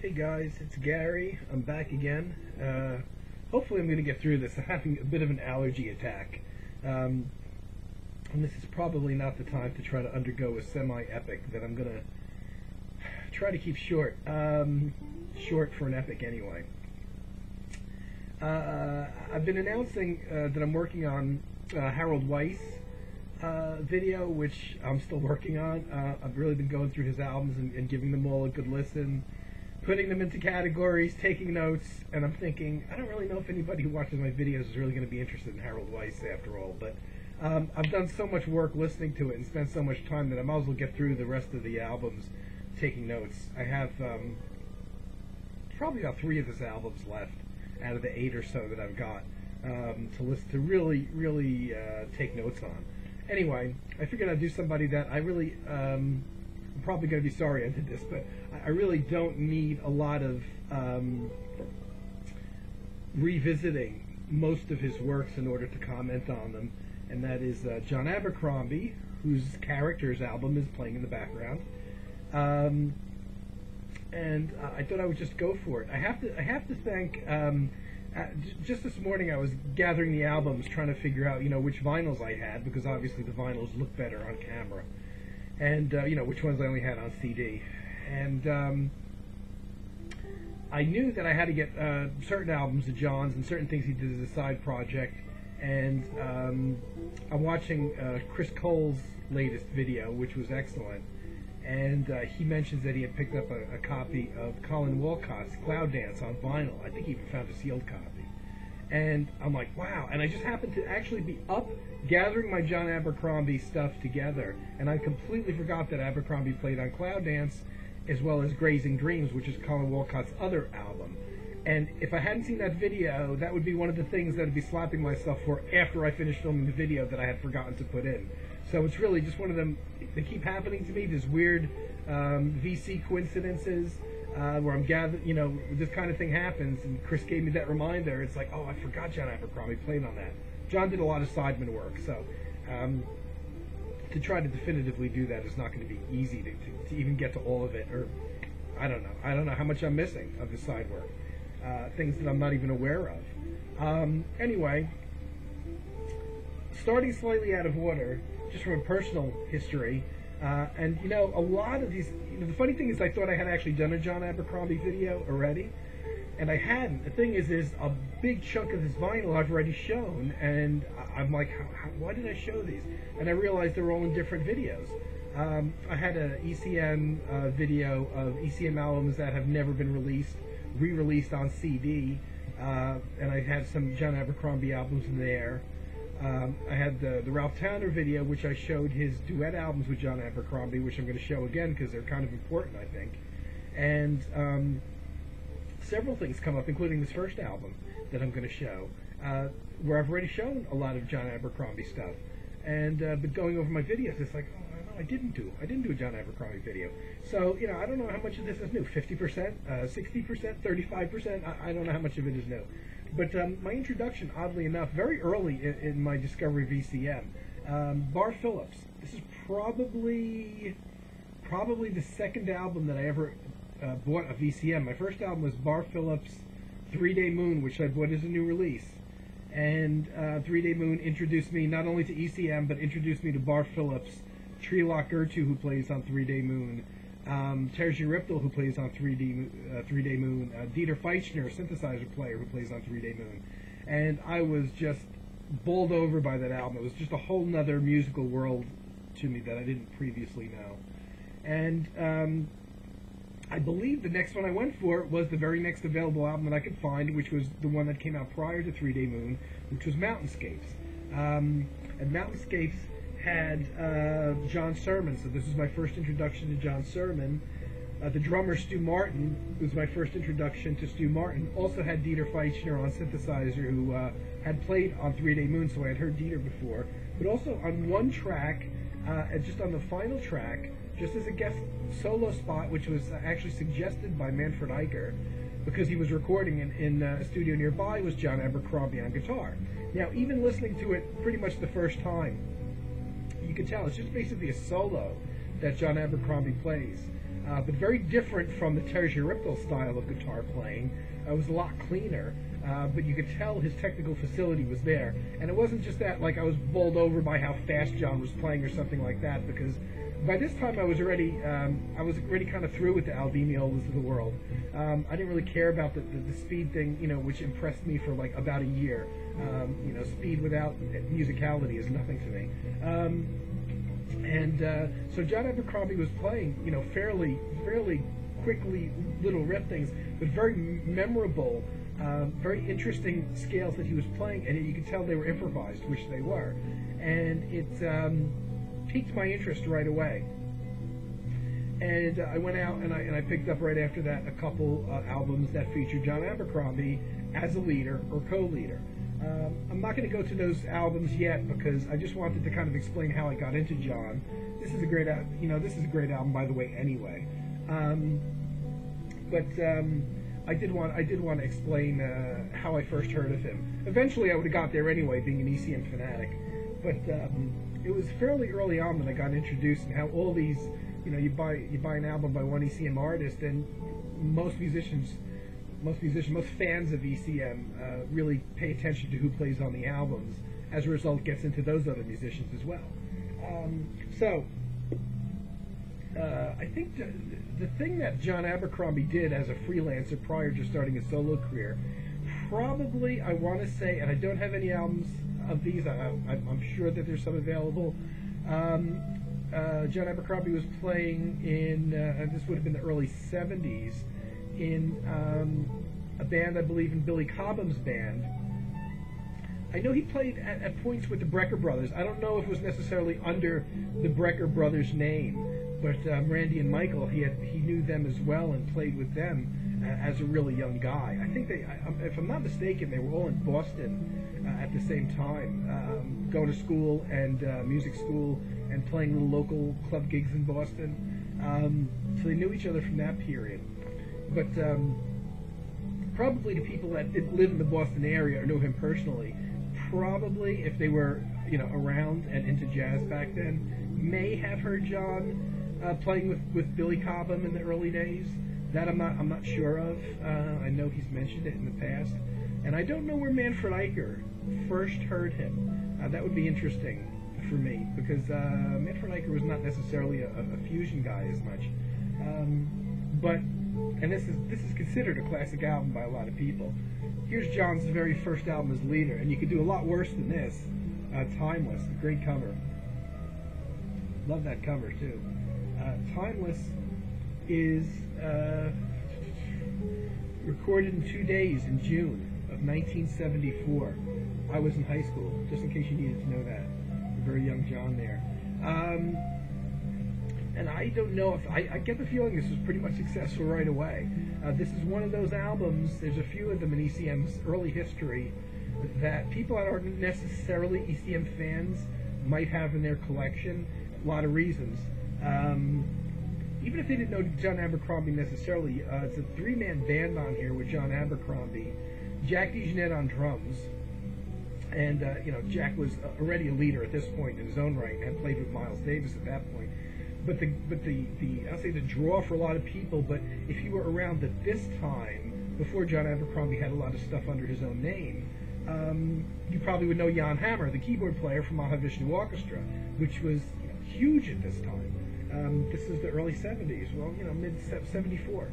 Hey guys, it's Gary. I'm back again. Hopefully I'm going to get through this. I'm having a bit of an allergy attack. And this is probably not the time to try to undergo a semi-epic that I'm going to try to keep short. Short for an epic anyway. I've been announcing that I'm working on Harold Weiss video, which I'm still working on. I've really been going through his albums and giving them all a good listen, putting them into categories, taking notes, and I'm thinking, I don't really know if anybody who watches my videos is really going to be interested in Harold Weiss after all, but I've done so much work listening to it and spent so much time that I might as well get through the rest of the albums taking notes. I have probably about 3 of his albums left out of the 8 or so that I've got to listen to, really take notes on. Anyway, I figured I'd do somebody that I really, I'm probably going to be sorry I did this, but I really don't need a lot of revisiting most of his works in order to comment on them, and that is John Abercrombie, whose Characters album is playing in the background, and I thought I would just go for it. I have to thank. Just this morning I was gathering the albums, trying to figure out, which vinyls I had, because obviously the vinyls look better on camera, and which ones I only had on CD. And I knew that I had to get certain albums of John's and certain things he did as a side project. And I'm watching Chris Cole's latest video, which was excellent. And he mentions that he had picked up a copy of Colin Walcott's Cloud Dance on vinyl. I think he even found a sealed copy. And I'm like, wow. And I just happened to actually be up gathering my John Abercrombie stuff together, and I completely forgot that Abercrombie played on Cloud Dance as well as Grazing Dreams, which is Colin Walcott's other album. And if I hadn't seen that video, that would be one of the things that I'd be slapping myself for after I finished filming the video that I had forgotten to put in. So it's really just one of them. They keep happening to me. There's weird VC coincidences where I'm gathering, this kind of thing happens, and Chris gave me that reminder. It's like, oh, I forgot John Abercrombie played on that. John did a lot of sideman work, so to try to definitively do that is not going to be easy to even get to all of it, or I don't know how much I'm missing of his side work, things that I'm not even aware of. Anyway, starting slightly out of order, just from a personal history, and a lot of these, the funny thing is I thought I had actually done a John Abercrombie video already, and I hadn't. The thing is a big chunk of this vinyl I've already shown, and I'm like, why did I show these? And I realized they were all in different videos. I had an ECM video of ECM albums that have never been re-released on CD, and I had some John Abercrombie albums in there. I had the Ralph Towner video, which I showed his duet albums with John Abercrombie, which I'm going to show again because they're kind of important, I think. And several things come up, including this first album that I'm going to show, where I've already shown a lot of John Abercrombie stuff. And but going over my videos, it's like, oh, no, I didn't do a John Abercrombie video. So I don't know how much of this is new. 50%, 60%, 35%. I don't know how much of it is new. But my introduction, oddly enough, very early in my discovery of VCM, Bar Phillips. This is probably the second album that I ever bought of VCM. My first album was Bar Phillips' 3-Day Moon, which I bought as a new release. And 3-Day Moon introduced me not only to ECM, but introduced me to Bar Phillips, Trelock Gertu, who plays on 3-Day Moon, Terje Riptel, who plays on 3-Day Moon, Dieter Feichner, synthesizer player, who plays on 3-Day Moon. And I was just bowled over by that album. It was just a whole nother musical world to me that I didn't previously know. And I believe the next one I went for was the very next available album that I could find, which was the one that came out prior to 3-Day Moon, which was Mountainscapes. And Mountainscapes had John Sermon, so this is my first introduction to John Sermon. The drummer Stu Martin was my first introduction to Stu Martin. Also had Dieter Feichner on synthesizer, who had played on 3-Day Moon, so I had heard Dieter before. But also on one track, and just on the final track, just as a guest solo spot, which was actually suggested by Manfred Eicher, because he was recording in a studio nearby, was John Abercrombie on guitar. Now, even listening to it pretty much the first time, you can tell it's just basically a solo that John Abercrombie plays. but very different from the Terje Ripple style of guitar playing. It was a lot cleaner, but you could tell his technical facility was there. And it wasn't just that, like, I was bowled over by how fast John was playing or something like that, because by this time I was already kind of through with the Albiniolas of the world. I didn't really care about the speed thing, you know, which impressed me for like about a year. You know, speed without musicality is nothing to me. So John Abercrombie was playing, you know, fairly quickly little riff things, but very memorable, very interesting scales that he was playing, and you could tell they were improvised, which they were, and it piqued my interest right away. And I went out and I picked up right after that a couple albums that featured John Abercrombie as a leader or co-leader. I'm not going to go to those albums yet because I just wanted to kind of explain how I got into John. This is a great, this is a great album, by the way. Anyway, I did want to explain how I first heard of him. Eventually, I would have got there anyway, being an ECM fanatic. But it was fairly early on that I got introduced, and how all these, you know, you buy an album by one ECM artist, and most fans of ECM really pay attention to who plays on the albums. As a result, gets into those other musicians as well. I think the thing that John Abercrombie did as a freelancer prior to starting his solo career, probably, I want to say, and I don't have any albums of these, I'm sure that there's some available. John Abercrombie was playing in, this would have been the early 70s, in a band, I believe, in Billy Cobham's band. I know he played at points with the Brecker Brothers. I don't know if it was necessarily under the Brecker Brothers name, but Randy and Michael, he knew them as well and played with them as a really young guy. I think if I'm not mistaken, they were all in Boston at the same time, going to school and music school and playing little local club gigs in Boston. So they knew each other from that period. But probably the people that did live in the Boston area or knew him personally, probably if they were, you know, around and into jazz back then, may have heard John playing with Billy Cobham in the early days. That I'm not sure of. I know he's mentioned it in the past, and I don't know where Manfred Eicher first heard him. That would be interesting for me, because Manfred Eicher was not necessarily a fusion guy as much, and this is considered a classic album by a lot of people. Here's John's very first album as leader, and you could do a lot worse than this. Timeless, a great cover. Love that cover too. Timeless is recorded in 2 days in June of 1974. I was in high school, just in case you needed to know that. A very young John there. And I don't know if, I get the feeling this was pretty much successful right away. This is one of those albums, there's a few of them in ECM's early history, that people that aren't necessarily ECM fans might have in their collection. A lot of reasons. Even if they didn't know John Abercrombie necessarily, it's a three-man band on here with John Abercrombie, Jack DeJohnette on drums, and you know, Jack was already a leader at this point in his own right, and had played with Miles Davis at that point. But I'll say the draw for a lot of people. But if you were around at this time, before John Abercrombie had a lot of stuff under his own name, you probably would know Jan Hammer, the keyboard player from Mahavishnu Orchestra, which was, you know, huge at this time. This is the early 70s, well, you know, mid-74.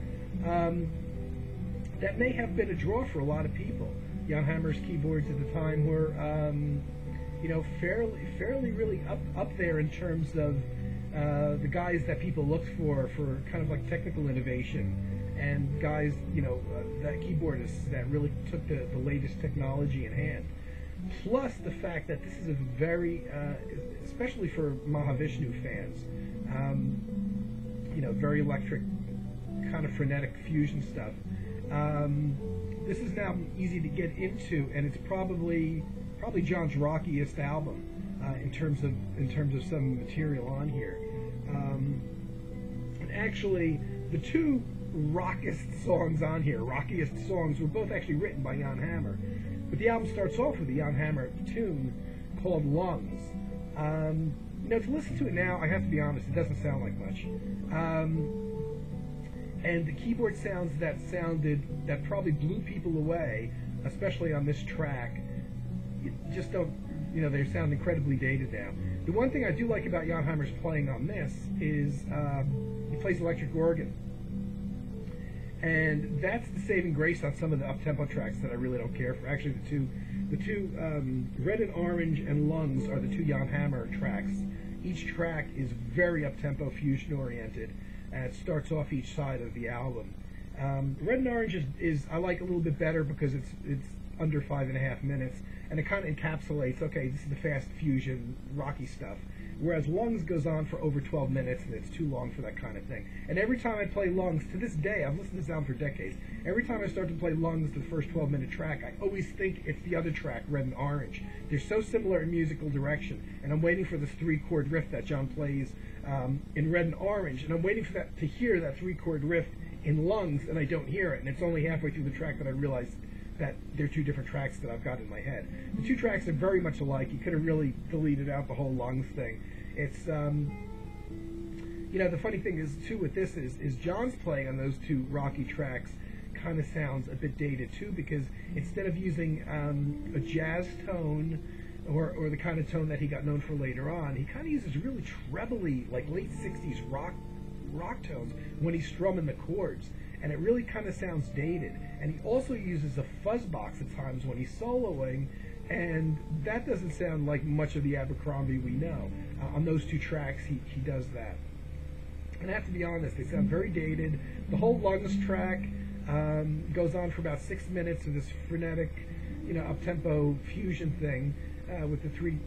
That may have been a draw for a lot of people. Jan Hammer's keyboards at the time were, you know, fairly really up there in terms of the guys that people looked for kind of like technical innovation, and guys, you know, that keyboardists that really took the latest technology in hand. Plus the fact that this is a very, especially for Mahavishnu fans, you know, very electric, kind of frenetic fusion stuff. This is now easy to get into, and it's probably John's rockiest album in terms of some material on here. And actually, the two rockiest songs on here, rockiest songs, were both actually written by Jan Hammer. But the album starts off with a Jan Hammer tune called Lungs. You know, to listen to it now, I have to be honest, it doesn't sound like much. and the keyboard sounds that probably blew people away, especially on this track, just don't, they sound incredibly dated now. The one thing I do like about Jan Hammer's playing on this is he plays electric organ. And that's the saving grace on some of the up-tempo tracks that I really don't care for. Actually, the two Red and Orange and Lungs are the two Jan Hammer tracks. Each track is very up-tempo, fusion-oriented, and it starts off each side of the album. Red and Orange is I like a little bit better because it's under 5.5 minutes, and it kind of encapsulates, okay, this is the fast fusion, rocky stuff. Whereas Lungs goes on for over 12 minutes, and it's too long for that kind of thing. And every time I play Lungs, to this day, I've listened to this album for decades, every time I start to play Lungs, the first 12-minute track, I always think it's the other track, Red and Orange. They're so similar in musical direction, and I'm waiting for this 3-chord riff that John plays in Red and Orange, and I'm waiting for that to hear that 3-chord riff in Lungs, and I don't hear it, and it's only halfway through the track that I realize that they're two different tracks that I've got in my head. The two tracks are very much alike. You could have really deleted out the whole Lungs thing. It's, the funny thing is, too, with this is John's playing on those two rocky tracks kind of sounds a bit dated, too, because instead of using a jazz tone or the kind of tone that he got known for later on, he kind of uses really trebly, like late 60s rock tones when he's strumming the chords. And it really kind of sounds dated. And he also uses a fuzz box at times when he's soloing, and that doesn't sound like much of the Abercrombie we know. On those two tracks, he does that. And I have to be honest, they sound very dated. The whole Lungs track goes on for about 6 minutes of this frenetic, up-tempo fusion thing with the three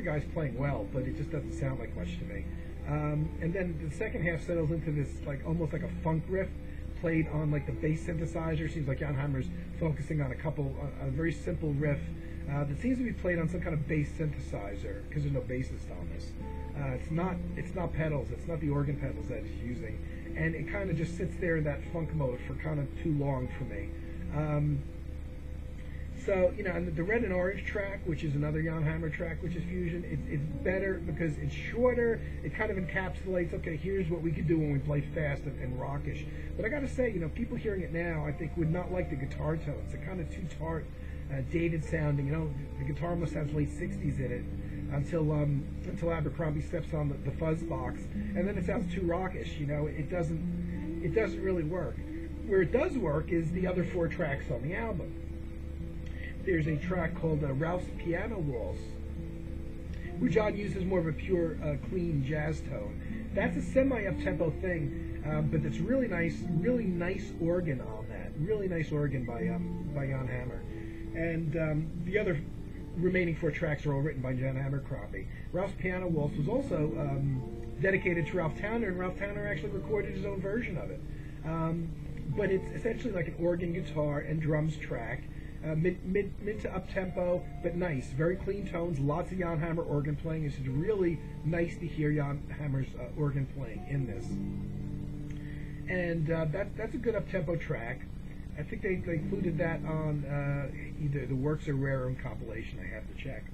guys playing well, but it just doesn't sound like much to me. And then the second half settles into this almost like a funk riff, played on like the bass synthesizer. Seems like Jan Hammer's focusing on a very simple riff that seems to be played on some kind of bass synthesizer, because there's no bassist on this. It's not pedals, it's not the organ pedals that he's using, and it kind of just sits there in that funk mode for kind of too long for me. So, and the Red and Orange track, which is another Jan Hammer track, which is fusion, it's better because it's shorter. It kind of encapsulates, okay, here's what we could do when we play fast and rockish. But I got to say, people hearing it now, I think, would not like the guitar tones. They're kind of too tart, dated sounding. The guitar almost sounds late 60s in it until Abercrombie steps on the fuzz box, and then it sounds too rockish. It doesn't really work. Where it does work is the other 4 tracks on the album. There's a track called Ralph's Piano Waltz, where John uses more of a pure, clean jazz tone. That's a semi-up-tempo thing, but it's really nice organ on that. Really nice organ by Jan Hammer. And the other remaining 4 tracks are all written by John Abercrombie. Ralph's Piano Waltz was also dedicated to Ralph Towner, and Ralph Towner actually recorded his own version of it. But it's essentially like an organ, guitar, and drums track. Mid to up-tempo, but nice. Very clean tones, lots of Jan Hammer organ playing. It's really nice to hear Jan Hammer's organ playing in this. And that's a good up-tempo track. I think they included that on either the Works or Rarum compilation. I have to check.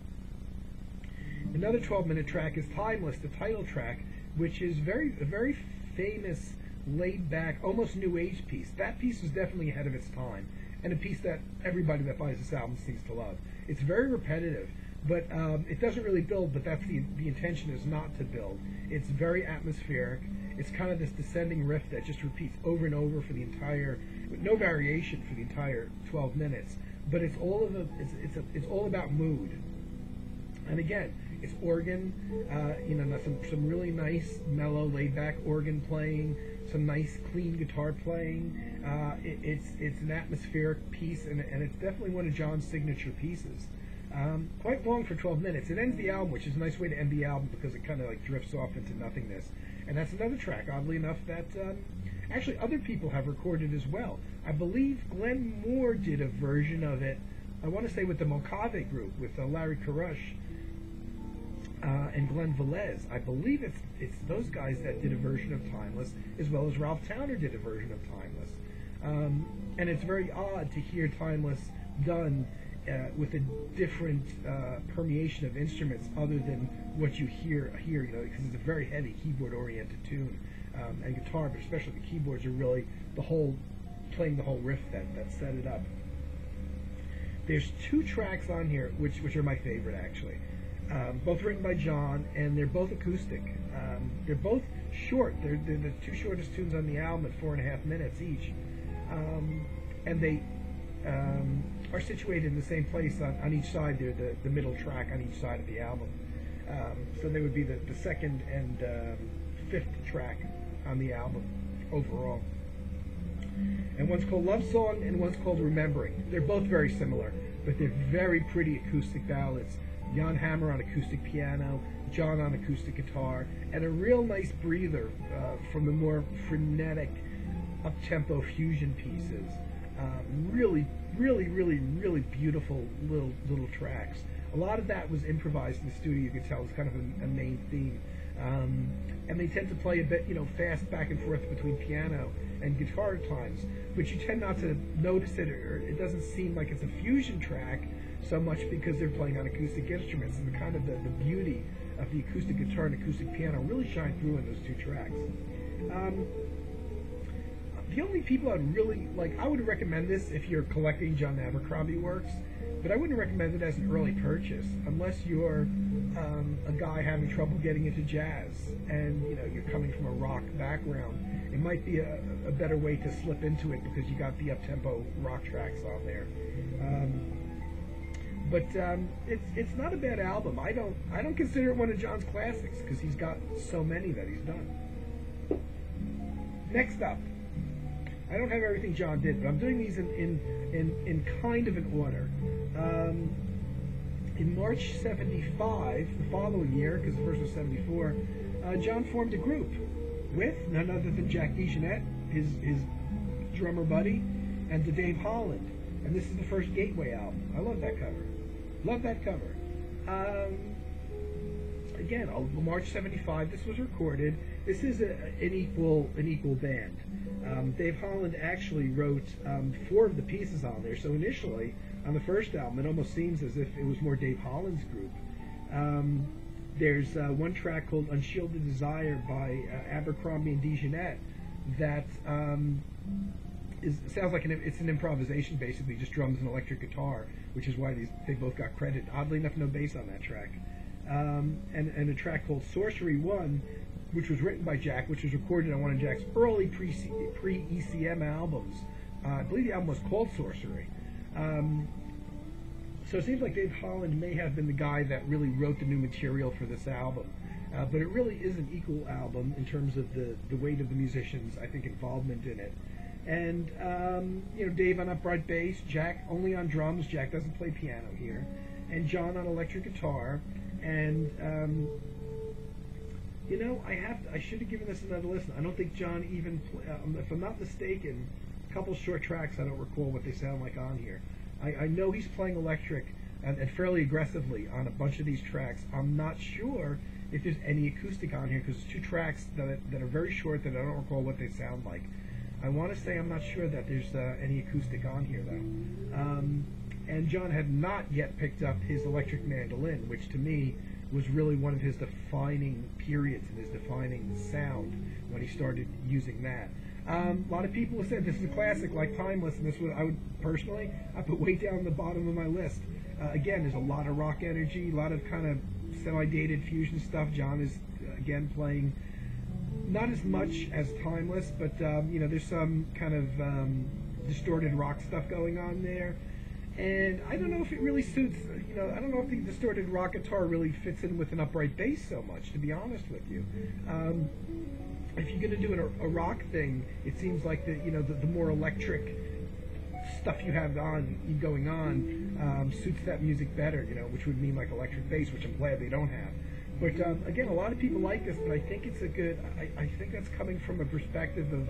Another 12-minute track is Timeless, the title track, which is a very famous, laid-back, almost new age piece. That piece was definitely ahead of its time, and a piece that everybody that buys this album seems to love. It's very repetitive, but it doesn't really build, but that's the intention is not to build. It's very atmospheric. It's kind of this descending riff that just repeats over and over for the entire, with no variation for the entire 12 minutes. But it's all about mood. And again, it's organ, some really nice, mellow, laid-back organ playing, some nice, clean guitar playing. It's an atmospheric piece, and it's definitely one of John's signature pieces. Quite long for 12 minutes. It ends the album, which is a nice way to end the album because it kind of drifts off into nothingness. And that's another track, oddly enough, that actually other people have recorded as well. I believe Glenn Moore did a version of it, I want to say with the Mojave group, with Larry Karush and Glenn Velez. I believe it's those guys that did a version of Timeless, as well as Ralph Towner did a version of Timeless. And it's very odd to hear Timeless done with a different permeation of instruments other than what you hear, you know, because it's a very heavy keyboard-oriented tune, and guitar, but especially the keyboards are really playing the whole riff that set it up. There's 2 tracks on here which are my favorite, actually. Both written by John, and they're both acoustic. They're both short. They're the 2 shortest tunes on the album at 4.5 minutes each, and they are situated in the same place on each side. They're the middle track on each side of the album. So they would be the 2nd and 5th track on the album overall. And one's called Love Song and one's called Remembering. They're both very similar, but they're very pretty acoustic ballads. Jan Hammer on acoustic piano, John on acoustic guitar, and a real nice breather from the more frenetic, up-tempo fusion pieces. Really beautiful little tracks. A lot of that was improvised in the studio. You could tell it's kind of a main theme. And they tend to play a bit, you know, fast back and forth between piano and guitar at times, but you tend not to notice it, or it doesn't seem like it's a fusion track so much because they're playing on acoustic instruments, and the kind of the beauty of the acoustic guitar and acoustic piano really shine through in those 2 tracks. The only people I'd really like, I would recommend this if you're collecting John Abercrombie works, but I wouldn't recommend it as an early purchase unless you're a guy having trouble getting into jazz and, you know, you're coming from a rock background. It might be a better way to slip into it because you got the up-tempo rock tracks on there. But it's not a bad album. I don't consider it one of John's classics because he's got so many that he's done. Next up, I don't have everything John did, but I'm doing these in kind of an order. In March '75, the following year, because the first was '74, John formed a group with none other than Jack DeJohnette, his drummer buddy, and to Dave Holland. And this is the first Gateway album. I love that cover. Love that cover. Again, March '75. This was recorded. This is an equal band. Dave Holland actually wrote 4 of the pieces on there. So initially, on the first album, it almost seems as if it was more Dave Holland's group. There's one track called "Unshielded Desire" by Abercrombie and DeJohnette that sounds like it's an improvisation, basically, just drums and electric guitar, which is why they both got credit. Oddly enough, no bass on that track. And a track called "Sorcery 1", which was written by Jack, which was recorded on one of Jack's early pre-ECM albums. I believe the album was called "Sorcery". So it seems like Dave Holland may have been the guy that really wrote the new material for this album. But it really is an equal album in terms of the weight of the musicians, I think, involvement in it. And, you know, Dave on upright bass, Jack only on drums. Jack doesn't play piano here. And John on electric guitar. And, you know, I should have given this another listen. I don't think John even, if I'm not mistaken, a couple short tracks, I don't recall what they sound like on here. I know he's playing electric and fairly aggressively on a bunch of these tracks. I'm not sure if there's any acoustic on here because there's 2 tracks that are very short that I don't recall what they sound like. I want to say I'm not sure that there's any acoustic on here, though. And John had not yet picked up his electric mandolin, which to me was really one of his defining periods and his defining sound when he started using that. A lot of people have said this is a classic, like Timeless, and this I would personally, I put way down the bottom of my list. Again, there's a lot of rock energy, a lot of kind of semi-dated fusion stuff. John is, again, playing not as much as Timeless, but, you know, there's some kind of distorted rock stuff going on there. And I don't know if it really suits, you know, I don't know if the distorted rock guitar really fits in with an upright bass so much, to be honest with you. If you're going to do a rock thing, it seems like the more electric stuff you have going on suits that music better, you know, which would mean like electric bass, which I'm glad they don't have. But again, a lot of people like this, but I think it's a good. I think that's coming from a perspective of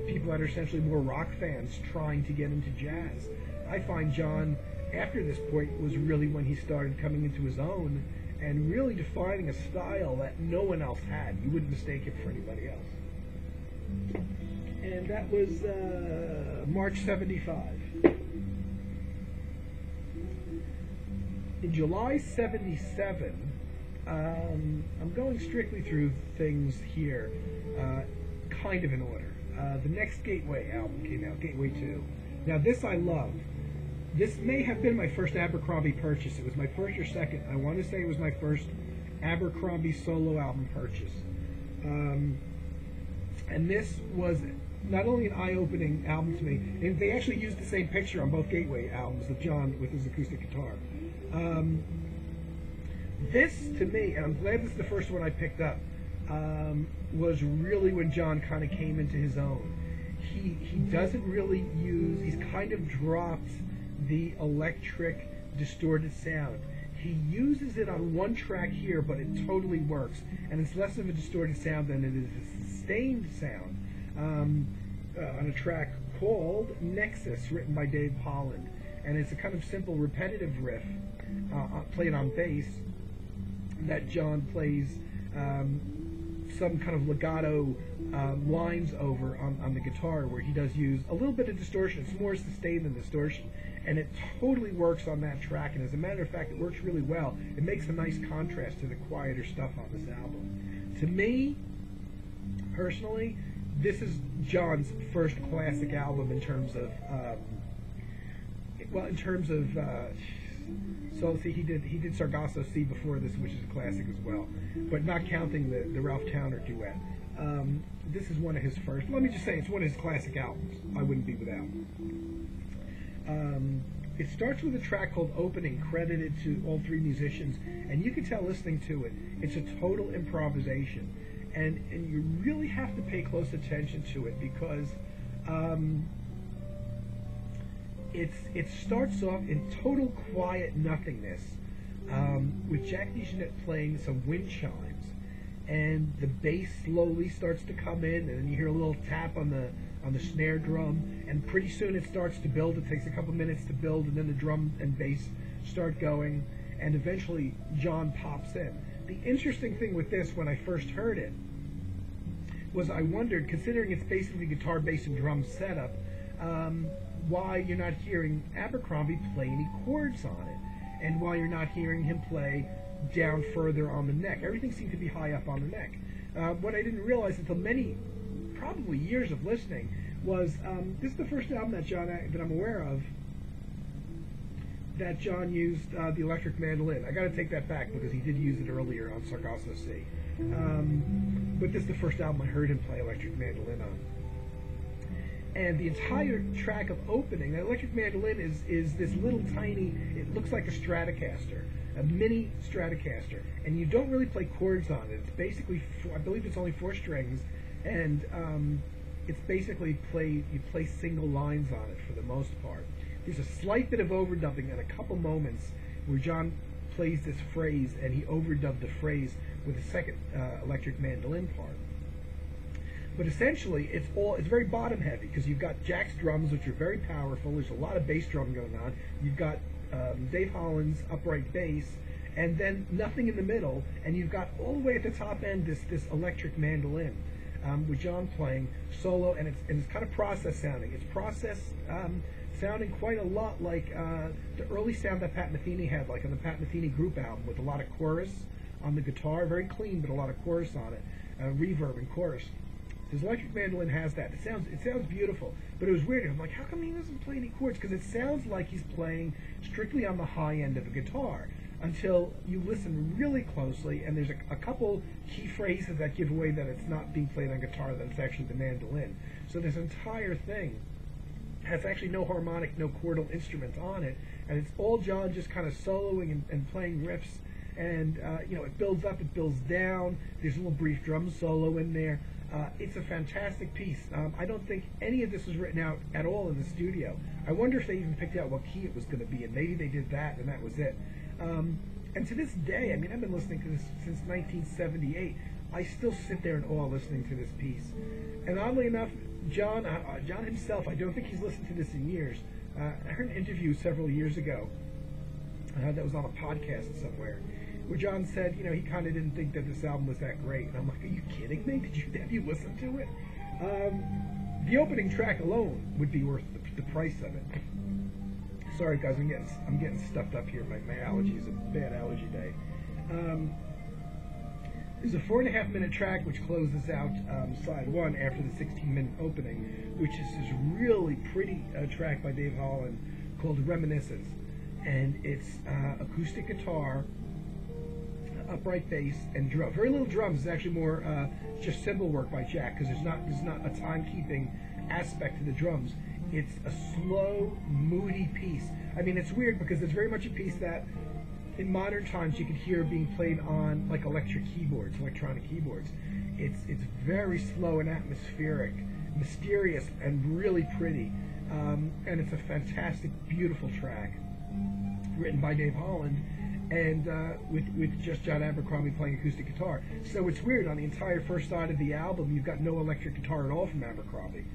people that are essentially more rock fans trying to get into jazz. I find John, after this point, was really when he started coming into his own and really defining a style that no one else had. You wouldn't mistake it for anybody else. And that was March '75. in July '77, I'm going strictly through things here, kind of in order. The next Gateway album came out, Gateway 2. Now this I love. This may have been my first Abercrombie purchase. It was my first or second. I want to say it was my first Abercrombie solo album purchase. And this was not only an eye-opening album to me, and they actually used the same picture on both Gateway albums of John with his acoustic guitar. This, to me, and I'm glad this is the first one I picked up, was really when John kind of came into his own. He doesn't really use, he's kind of dropped the electric distorted sound. He uses it on one track here, but it totally works, and it's less of a distorted sound than it is a sustained sound. On a track called Nexus, written by Dave Holland, and it's a kind of simple repetitive riff played on bass that John plays some kind of legato lines over on the guitar, where he does use a little bit of distortion. It's more sustained than distortion, and it totally works on that track, and as a matter of fact, it works really well. It makes a nice contrast to the quieter stuff on this album. To me, personally, this is John's first classic album in terms of, so let's see, he did Sargasso Sea before this, which is a classic as well, but not counting the Ralph Towner duet. This is one of his first. Let me just say, it's one of his classic albums. I wouldn't be without. It starts with a track called Opening, credited to all three musicians, and you can tell listening to it, it's a total improvisation. And you really have to pay close attention to it, because it starts off in total quiet nothingness, with Jack DeJohnette playing some wind chimes, and the bass slowly starts to come in, and then you hear a little tap on the snare drum, and pretty soon it starts to build. It takes a couple minutes to build, and then the drum and bass start going, and eventually John pops in. The interesting thing with this, when I first heard it, was I wondered, considering it's basically guitar, bass, and drum setup, why you're not hearing Abercrombie play any chords on it, and why you're not hearing him play down further on the neck. Everything seemed to be high up on the neck. What I didn't realize until probably years of listening, was this is the first album that I'm aware of that John used the electric mandolin. I got to take that back, because he did use it earlier on Sargasso Sea. But this is the first album I heard him play electric mandolin on. And the entire track of Opening, the electric mandolin is this little tiny, it looks like a Stratocaster, a mini Stratocaster, and you don't really play chords on it. It's basically, I believe it's only 4 strings, and it's basically you play single lines on it for the most part. There's a slight bit of overdubbing at a couple moments where John plays this phrase, and he overdubbed the phrase with a second electric mandolin part. But essentially, it's very bottom heavy, because you've got Jack's drums, which are very powerful. There's a lot of bass drum going on. You've got Dave Holland's upright bass, and then nothing in the middle. And you've got all the way at the top end this electric mandolin with John playing solo, and it's kind of process sounding. It's process sounding quite a lot like the early sound that Pat Metheny had, like on the Pat Metheny group album, with a lot of chorus on the guitar, very clean, but a lot of chorus on it, reverb and chorus. His electric mandolin has that. It sounds beautiful, but it was weird. I'm like, how come he doesn't play any chords? Because it sounds like he's playing strictly on the high end of a guitar, until you listen really closely, and there's a couple key phrases that give away that it's not being played on guitar, that it's actually the mandolin. So this entire thing has actually no harmonic, no chordal instruments on it, and it's all John just kind of soloing and playing riffs, and it builds up, it builds down. There's a little brief drum solo in there. It's a fantastic piece. I don't think any of this was written out at all in the studio. I wonder if they even picked out what key it was going to be, and maybe they did that, and that was it. And to this day, I mean, I've been listening to this since 1978. I still sit there in awe listening to this piece. And oddly enough, John himself, I don't think he's listened to this in years. I heard an interview several years ago that was on a podcast somewhere, where John said, he kind of didn't think that this album was that great. And I'm like, are you kidding me? Have you listened to it? The opening track alone would be worth the price of it. Sorry guys, I'm getting stuffed up here. My allergy is a bad allergy day. There's a 4.5-minute track which closes out side one after the 16-minute opening, which is this really pretty track by Dave Holland called Reminiscence, and it's acoustic guitar, upright bass, and drum. Very little drums. It's actually more just cymbal work by Jack, because there's not a timekeeping aspect to the drums. It's a slow, moody piece. I mean, it's weird because it's very much a piece that in modern times you could hear being played on like electronic keyboards. It's very slow and atmospheric, mysterious, and really pretty. And it's a fantastic, beautiful track written by Dave Holland, and with just John Abercrombie playing acoustic guitar. So it's weird, on the entire first side of the album you've got no electric guitar at all from Abercrombie.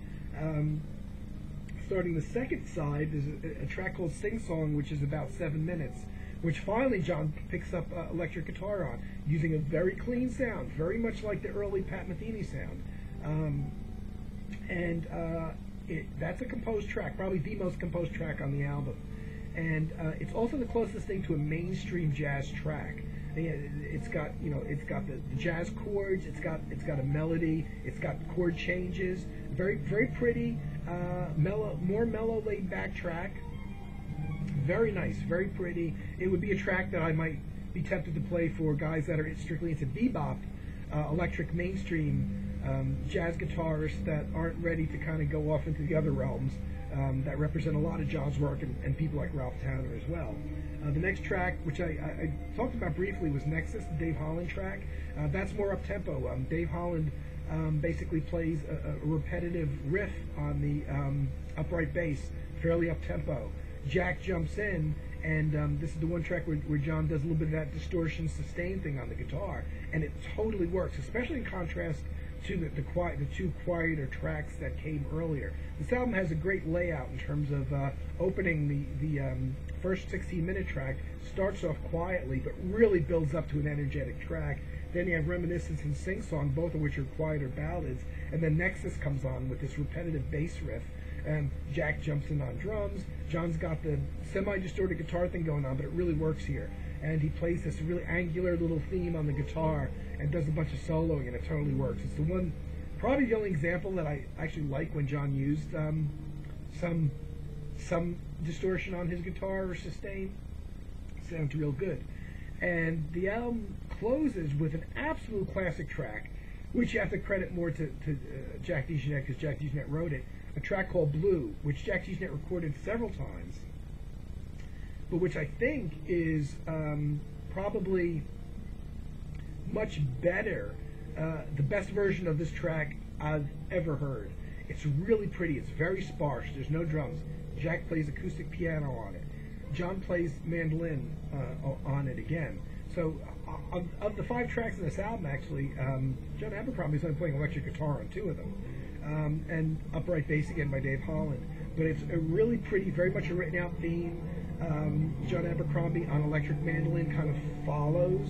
Starting the second side, there's a track called Sing Song, which is about 7 minutes, which finally John picks up electric guitar on, using a very clean sound, very much like the early Pat Metheny sound. That's a composed track, probably the most composed track on the album. And it's also the closest thing to a mainstream jazz track. It's got the jazz chords, it's got a melody, it's got chord changes, very pretty, more mellow, laid back track. Very nice, very pretty. It would be a track that I might be tempted to play for guys that are strictly into bebop, electric mainstream jazz guitarists that aren't ready to kind of go off into the other realms that represent a lot of John's work, and people like Ralph Towner as well. The next track, which I talked about briefly, was Nexus, the Dave Holland track. That's more up-tempo. Dave Holland basically plays a repetitive riff on the upright bass, fairly up-tempo. Jack jumps in, and this is the one track where John does a little bit of that distortion sustain thing on the guitar, and it totally works, especially in contrast to the two quieter tracks that came earlier. This album has a great layout in terms of opening the first 16-minute track starts off quietly but really builds up to an energetic track. Then you have Reminiscence and Sing Song, both of which are quieter ballads, and then Nexus comes on with this repetitive bass riff, and Jack jumps in on drums. John's got the semi-distorted guitar thing going on, but it really works here. And he plays this really angular little theme on the guitar and does a bunch of soloing, and it totally works. It's the one, probably the only example that I actually like when John used some distortion on his guitar or sustain. It sounds real good. And the album closes with an absolute classic track, which you have to credit more to Jack DeJohnette, because Jack DeJohnette wrote it, a track called Blue, which Jack DeJohnette recorded several times, but which I think is probably much better, the best version of this track I've ever heard. It's really pretty, it's very sparse, there's no drums. Jack plays acoustic piano on it. John plays mandolin on it again. So of the 5 tracks in this album, actually, John Abercrombie's only playing electric guitar on 2 of them. And upright bass again by Dave Holland. But it's a really pretty, very much a written out theme. John Abercrombie on electric mandolin kind of follows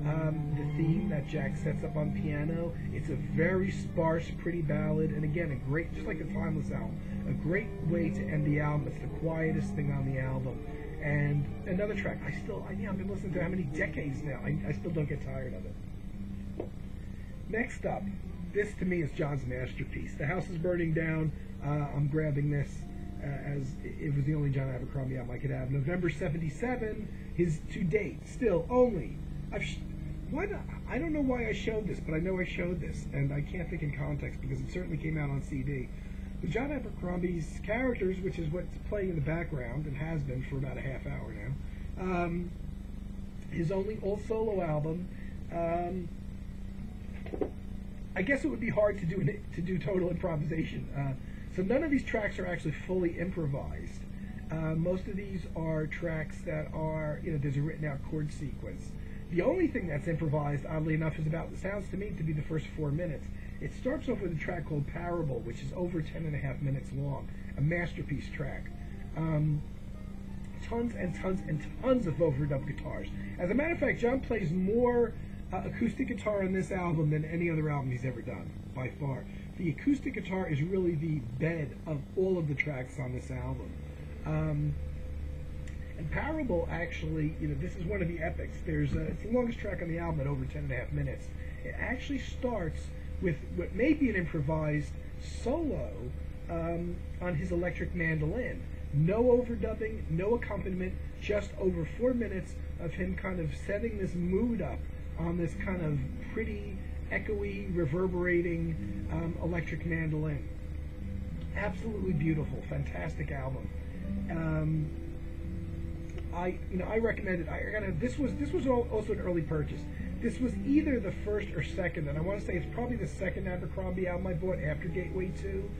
the theme that Jack sets up on piano. It's a very sparse, pretty ballad, and again, a great, just like the Timeless album, a great way to end the album. It's the quietest thing on the album. And another track, I've been listening to how many decades now, I still don't get tired of it. Next up, this to me is John's masterpiece. The House is Burning Down. I'm grabbing this as it was the only John Abercrombie album I could have. November '77, his to date, still only. I don't know why I showed this, but I know I showed this, and I can't think in context because it certainly came out on CD. But John Abercrombie's Characters, which is what's playing in the background and has been for about a half hour now, his only all-solo album. I guess it would be hard to do total improvisation. So none of these tracks are actually fully improvised. Most of these are tracks that are, there's a written out chord sequence. The only thing that's improvised, oddly enough, sounds to me to be the first 4 minutes. It starts off with a track called Parable, which is over 10.5 minutes long, a masterpiece track. Tons and tons and tons of overdub guitars. As a matter of fact, John plays more acoustic guitar on this album than any other album he's ever done, by far. The acoustic guitar is really the bed of all of the tracks on this album. And Parable actually, this is one of the epics. It's the longest track on the album at over 10.5 minutes. It actually starts with what may be an improvised solo on his electric mandolin. No overdubbing, no accompaniment, just over 4 minutes of him kind of setting this mood up on this kind of pretty, echoey, reverberating electric mandolin. Absolutely beautiful, fantastic album. I recommend it. This was also an early purchase. This was either the first or second, and I want to say it's probably the second Abercrombie album I bought after Gateway 2.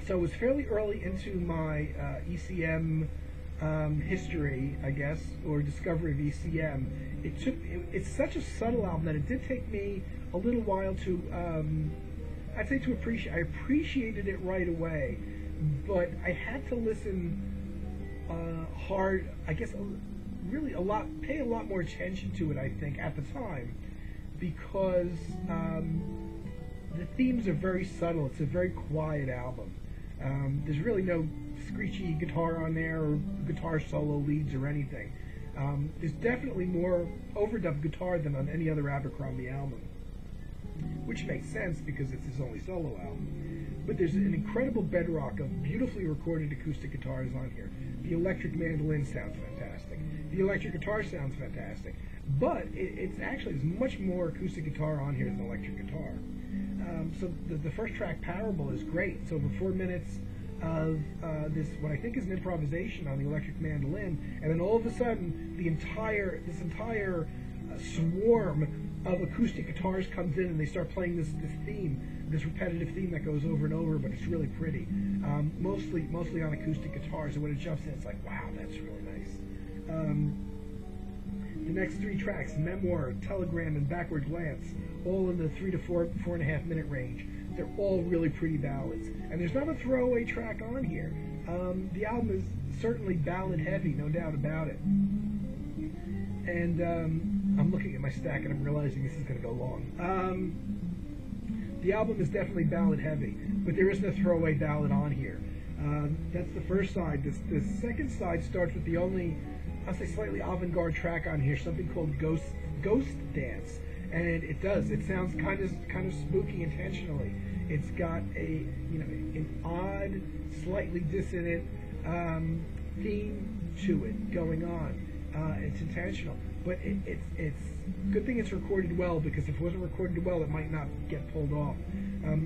So it was fairly early into my ECM history, I guess, or discovery of ECM. It's such a subtle album that it did take me a little while to, I'd say to appreciate. I appreciated it right away, but I had to listen hard, I guess, really pay a lot more attention to it, I think, at the time, because the themes are very subtle. It's a very quiet album. There's really no screechy guitar on there or guitar solo leads or anything. There's definitely more overdubbed guitar than on any other Abercrombie album, which makes sense because it's his only solo album. But there's an incredible bedrock of beautifully recorded acoustic guitars on here. The electric mandolin sounds fantastic. The electric guitar sounds fantastic. But there's much more acoustic guitar on here than electric guitar. So the first track, Parable, is great. It's over 4 minutes of this, what I think is an improvisation on the electric mandolin, and then all of a sudden, this entire swarm of acoustic guitars comes in, and they start playing this theme, this repetitive theme that goes over and over, but it's really pretty. Mostly on acoustic guitars, and when it jumps in, it's like, wow, that's really nice. The next 3 tracks, Memoir, Telegram, and Backward Glance, all in the 3 to 4.5 minute range. They're all really pretty ballads. And there's not a throwaway track on here. The album is certainly ballad heavy, no doubt about it. And I'm looking at my stack and I'm realizing this is going to go long. The album is definitely ballad heavy, but there isn't a throwaway ballad on here. That's the first side. The second side starts with the only, I'll say, slightly avant-garde track on here, something called Ghost Dance, and it sounds kind of spooky intentionally. It's got an odd, slightly dissonant theme to it going on. It's intentional, but it's good thing it's recorded well, because if it wasn't recorded well, it might not get pulled off,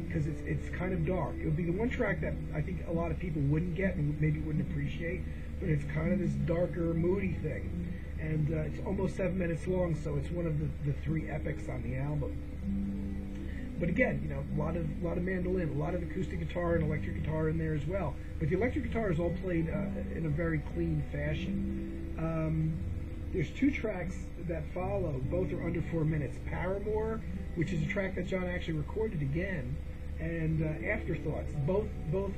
because it's kind of dark. It would be the one track that I think a lot of people wouldn't get and maybe wouldn't appreciate, but it's kind of this darker, moody thing, and it's almost 7 minutes long, so it's one of the 3 epics on the album. But again, a lot of mandolin, a lot of acoustic guitar and electric guitar in there as well. But the electric guitar is all played in a very clean fashion. There's 2 tracks that follow. Both are under 4 minutes. Paramore, which is a track that John actually recorded again, and Afterthoughts, both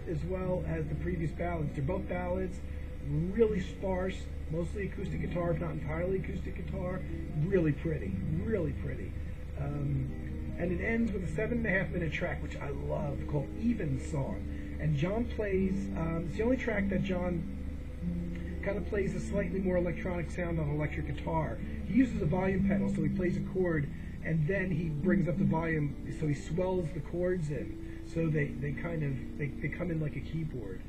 as well as the previous ballads. They're both ballads, really sparse, mostly acoustic guitar, if not entirely acoustic guitar. Really pretty, really pretty. And it ends with a 7.5 minute track, which I love, called Even Song. And John plays, it's the only track that John kind of plays a slightly more electronic sound on electric guitar. He uses a volume pedal, so he plays a chord, and then he brings up the volume, so he swells the chords in, so they come in like a keyboard.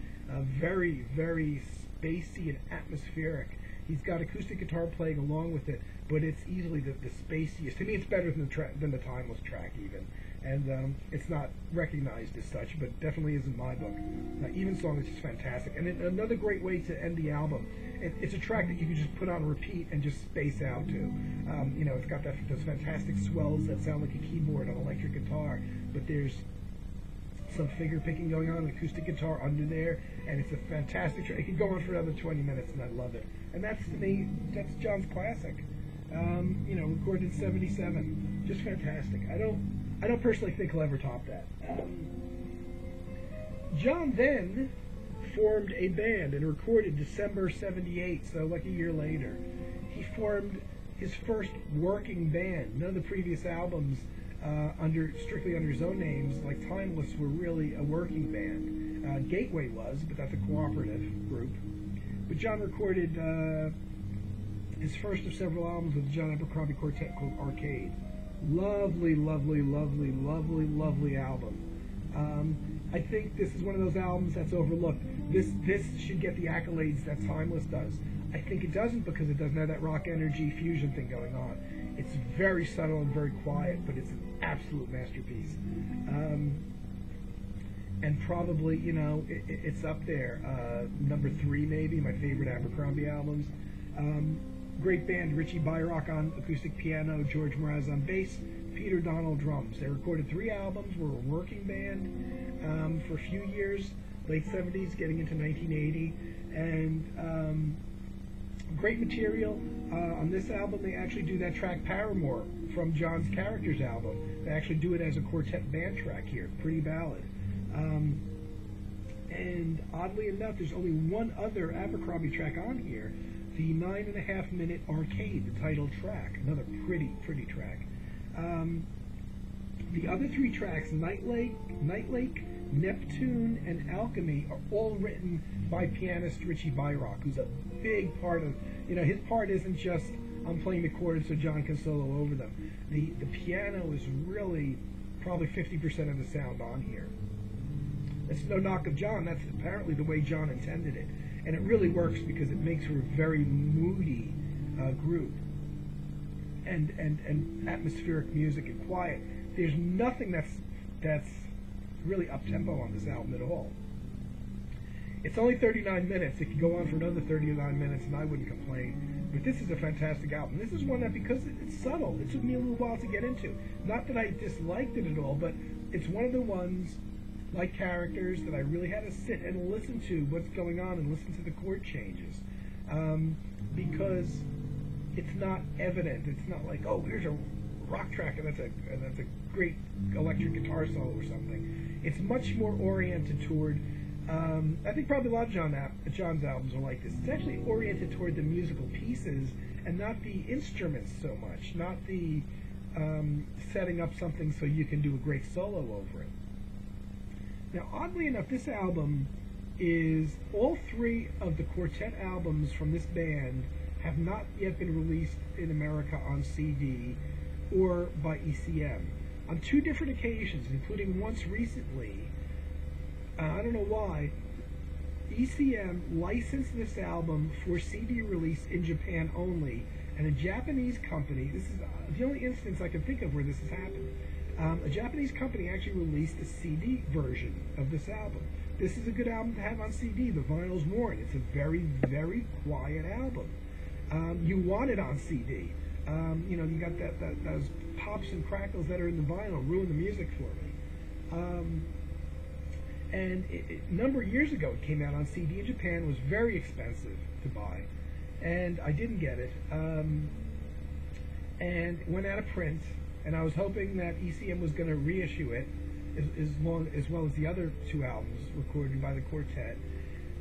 Very, very spacey and atmospheric. He's got acoustic guitar playing along with it, but it's easily the spaciest. To me, it's better than the Timeless track even, and it's not recognized as such, but definitely is in my book. Even Song is just fantastic, and another great way to end the album. It's a track that you can just put on repeat and just space out to. It's got those fantastic swells that sound like a keyboard on electric guitar, but there's some figure picking going on, acoustic guitar under there, and it's a fantastic track. It could go on for another 20 minutes, and I love it. And that's, to me, that's John's classic. Recorded in '77, just fantastic. I don't personally think he'll ever top that. John then formed a band and recorded December '78, so like a year later. He formed his first working band. None of the previous albums, strictly under his own names, like Timeless, were really a working band. Gateway was, but that's a cooperative group. But John recorded his first of several albums with the John Abercrombie Quartet called Arcade. Lovely, lovely, lovely, lovely, lovely album. I think this is one of those albums that's overlooked. This should get the accolades that Timeless does. I think it doesn't because it doesn't have that rock energy fusion thing going on. It's very subtle and very quiet, but it's an absolute masterpiece. And probably, you know, it's up there. Number 3 maybe, my favorite Abercrombie albums. Great band, Richie Byrock on acoustic piano, George Mraz on bass, Peter Donald drums. They recorded 3 albums, were a working band for a few years, late 70s, getting into 1980, and great material. On this album, they actually do that track Paramore from John's Characters album. They actually do it as a quartet band track here, pretty ballad. And oddly enough, there's only one other Abercrombie track on here, the 9.5-minute Arcade, the title track. Another pretty track. The other 3 tracks, Night Lake, Neptune, and Alchemy, are all written by pianist Richie Byrock, who's a big part of, you know, his part isn't just I'm playing the chords so John can solo over them. The piano is really probably 50% of the sound on here. It's no knock of John, that's apparently the way John intended it. And it really works because it makes for a very moody group. And atmospheric music and quiet. There's nothing that's really up-tempo on this album at all. It's only 39 minutes. It could go on for another 39 minutes and I wouldn't complain. But this is a fantastic album. This is one that, because it's subtle, it took me a little while to get into. Not that I disliked it at all, but it's one of the ones, like Characters, that I really had to sit and listen to what's going on and listen to the chord changes. Because it's not evident. It's not like, oh, here's a rock track and that's a great electric guitar solo or something. It's much more oriented toward, I think probably a lot of John's albums are like this. It's actually oriented toward the musical pieces and not the instruments so much, not the setting up something so you can do a great solo over it. Now, oddly enough, this album is, all 3 of the Quartet albums from this band have not yet been released in America on CD or by ECM. On 2 different occasions, including once recently, I don't know why, ECM licensed this album for CD release in Japan only, and a Japanese company, this is the only instance I can think of where this has happened, a Japanese company actually released a CD version of this album. This is a good album to have on CD. The vinyl's worn. It's a very, very quiet album. You want it on CD. You know, you got those pops and crackles that are in the vinyl ruin the music for me. And a number of years ago it came out on CD in Japan. It was very expensive to buy, and I didn't get it. And it went out of print, and I was hoping that ECM was going to reissue it as well as the other 2 albums recorded by the Quartet.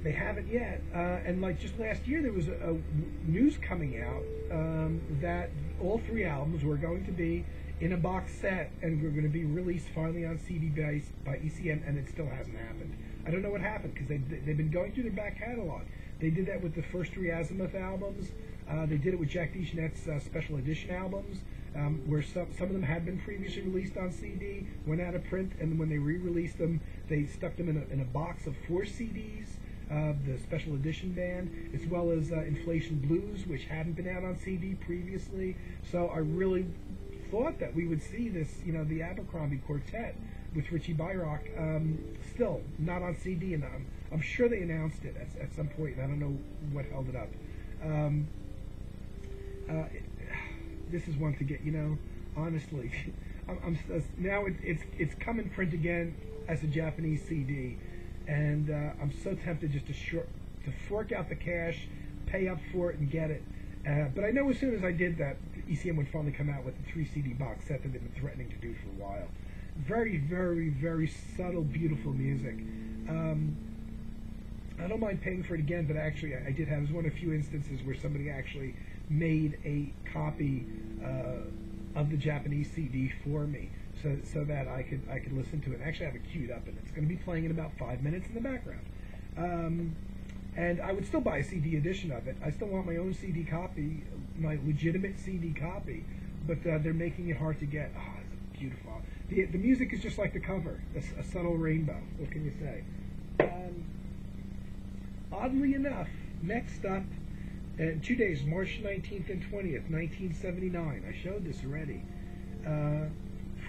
They haven't yet, and like just last year there was a news coming out that all 3 albums were going to be in a box set and were going to be released finally on CD by ECM, and it still hasn't happened. I don't know what happened, because they've been going through their back catalog. They did that with the first 3 Azimuth albums. They did it with Jack DeJohnette's special edition albums, where some of them had been previously released on CD, went out of print, and when they re-released them, they stuck them in a box of 4 CDs. The special edition band, as well as Inflation Blues, which hadn't been out on CD previously. So I really thought that we would see this, you know, the Abercrombie Quartet with Richie Byrock, still not on CD, and I'm sure they announced it at some point, and I don't know what held it up. This is one to get, you know, honestly, now it's come in print again as a Japanese CD. And I'm so tempted just to fork out the cash, pay up for it, and get it. But I know as soon as I did that, ECM would finally come out with the 3 CD box set that they've been threatening to do for a while. Very, very, very subtle, beautiful music. I don't mind paying for it again, but actually I did have, it was one of the few instances where somebody actually made a copy of the Japanese CD for me, so that I could listen to it. Actually, I have it queued up, and it's going to be playing in about 5 minutes in the background. And I would still buy a CD edition of it. I still want my own CD copy, my legitimate CD copy, but they're making it hard to get. Oh, it's beautiful. The music is just like the cover, a subtle rainbow. What can you say? Oddly enough, next up, in 2 days, March 19th and 20th, 1979, I showed this already,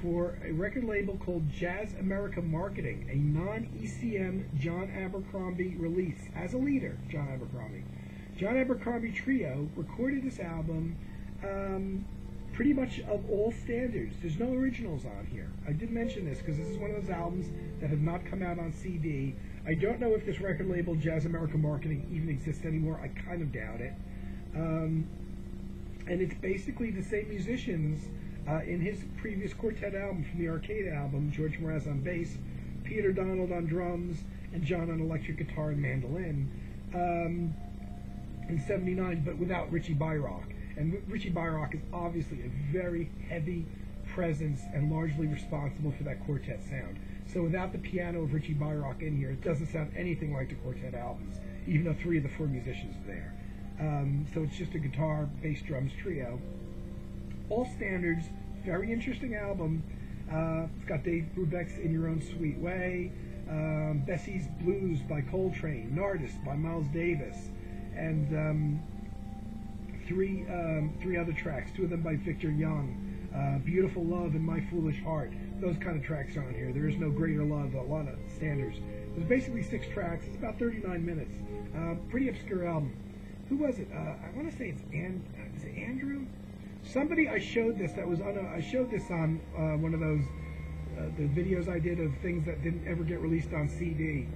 for a record label called Jazz America Marketing, a non-ECM John Abercrombie release. As a leader, John Abercrombie. John Abercrombie Trio recorded this album pretty much of all standards. There's no originals on here. I did mention this because this is one of those albums that have not come out on CD. I don't know if this record label, Jazz America Marketing, even exists anymore. I kind of doubt it. And it's basically the same musicians in his previous Quartet album from the Arcade album, George Mraz on bass, Peter Donald on drums, and John on electric guitar and mandolin in '79, but without Richie Bayrock. And Richie Bayrock is obviously a very heavy presence and largely responsible for that Quartet sound. So without the piano of Richie Bayrock in here, it doesn't sound anything like the Quartet albums, even though 3 of the 4 musicians are there. So it's just a guitar, bass, drums trio. All standards, very interesting album. It's got Dave Brubeck's In Your Own Sweet Way, Bessie's Blues by Coltrane, Nardis by Miles Davis, and three other tracks, 2 of them by Victor Young, Beautiful Love and My Foolish Heart. Those kind of tracks are on here. There is no Greater Love, a lot of standards. There's basically 6 tracks. It's about 39 minutes. Pretty obscure album. Who was it? I want to say it's is it Andrew? Somebody I showed this that was on I showed this on one of those the videos I did of things that didn't ever get released on CD.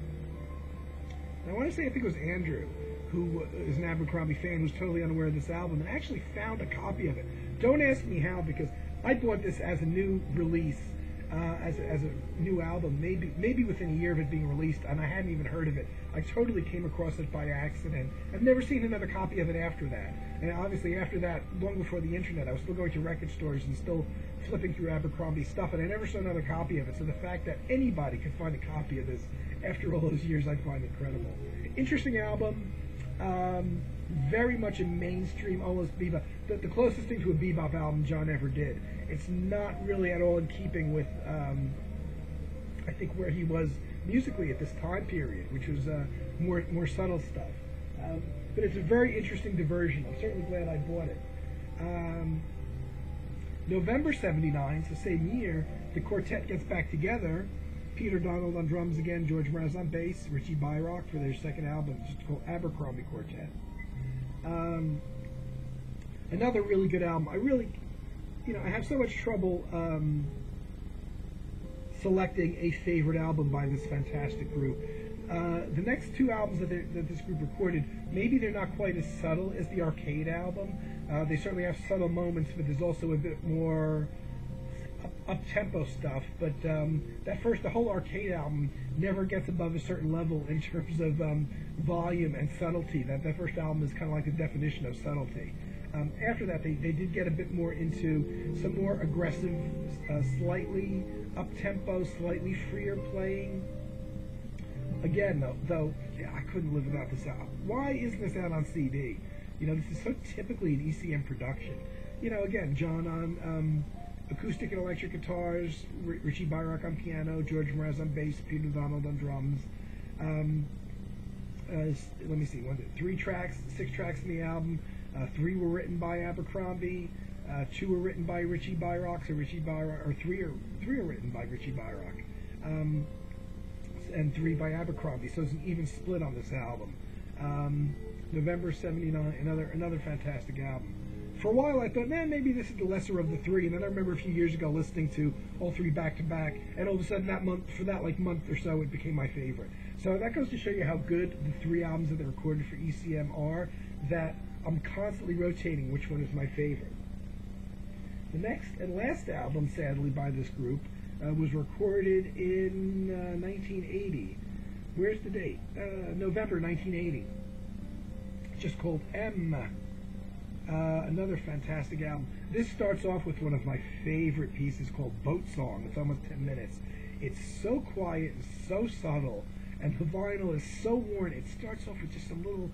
And I want to say I think it was Andrew, who is an Abercrombie fan who's totally unaware of this album and actually found a copy of it. Don't ask me how, because I bought this as a new release, as a new album, maybe within a year of it being released, and I hadn't even heard of it. I totally came across it by accident. I've never seen another copy of it after that. And obviously after that, long before the internet, I was still going to record stores and still flipping through Abercrombie stuff, and I never saw another copy of it. So the fact that anybody could find a copy of this after all those years, I find incredible. Interesting album. Very much a mainstream, almost bebop. The closest thing to a bebop album John ever did. It's not really at all in keeping with, I think, where he was musically at this time period, which was more subtle stuff. But it's a very interesting diversion. I'm certainly glad I bought it. November '79, so same year, the Quartet gets back together. Peter Donald on drums again, George Mraz on bass, Richie Bayrock for their second album, just called Abercrombie Quartet. Another really good album. I have so much trouble selecting a favorite album by this fantastic group. The next 2 albums that this group recorded, maybe they're not quite as subtle as the Arcade album. They certainly have subtle moments, but there's also a bit more up-tempo stuff, but the whole Arcade album never gets above a certain level in terms of volume and subtlety. That first album is kind of like the definition of subtlety. After that, they did get a bit more into some more aggressive, slightly up-tempo, slightly freer playing. Again, though, I couldn't live without this album. Why isn't this out on CD? This is so typically an ECM production. Again, John on acoustic and electric guitars, Richie Bayrock on piano, George Mraz on bass, Peter Donald on drums. Let me see, 6 tracks in the album. 3 were written by Abercrombie, 2 were written by Richie Bayrock, so 3 are written by Richie Bayrock, and 3 by Abercrombie. So it's an even split on this album. November '79, another fantastic album. For a while I thought, maybe this is the lesser of the 3, and then I remember a few years ago listening to all 3 back to back, and all of a sudden month or so, it became my favorite. So that goes to show you how good the 3 albums that they recorded for ECM are, that I'm constantly rotating which one is my favorite. The next and last album, sadly, by this group was recorded in 1980. Where's the date? November 1980. Just called M. Another fantastic album. This starts off with one of my favorite pieces called Boat Song. It's almost 10 minutes. It's so quiet and so subtle, and the vinyl is so worn. It starts off with just some little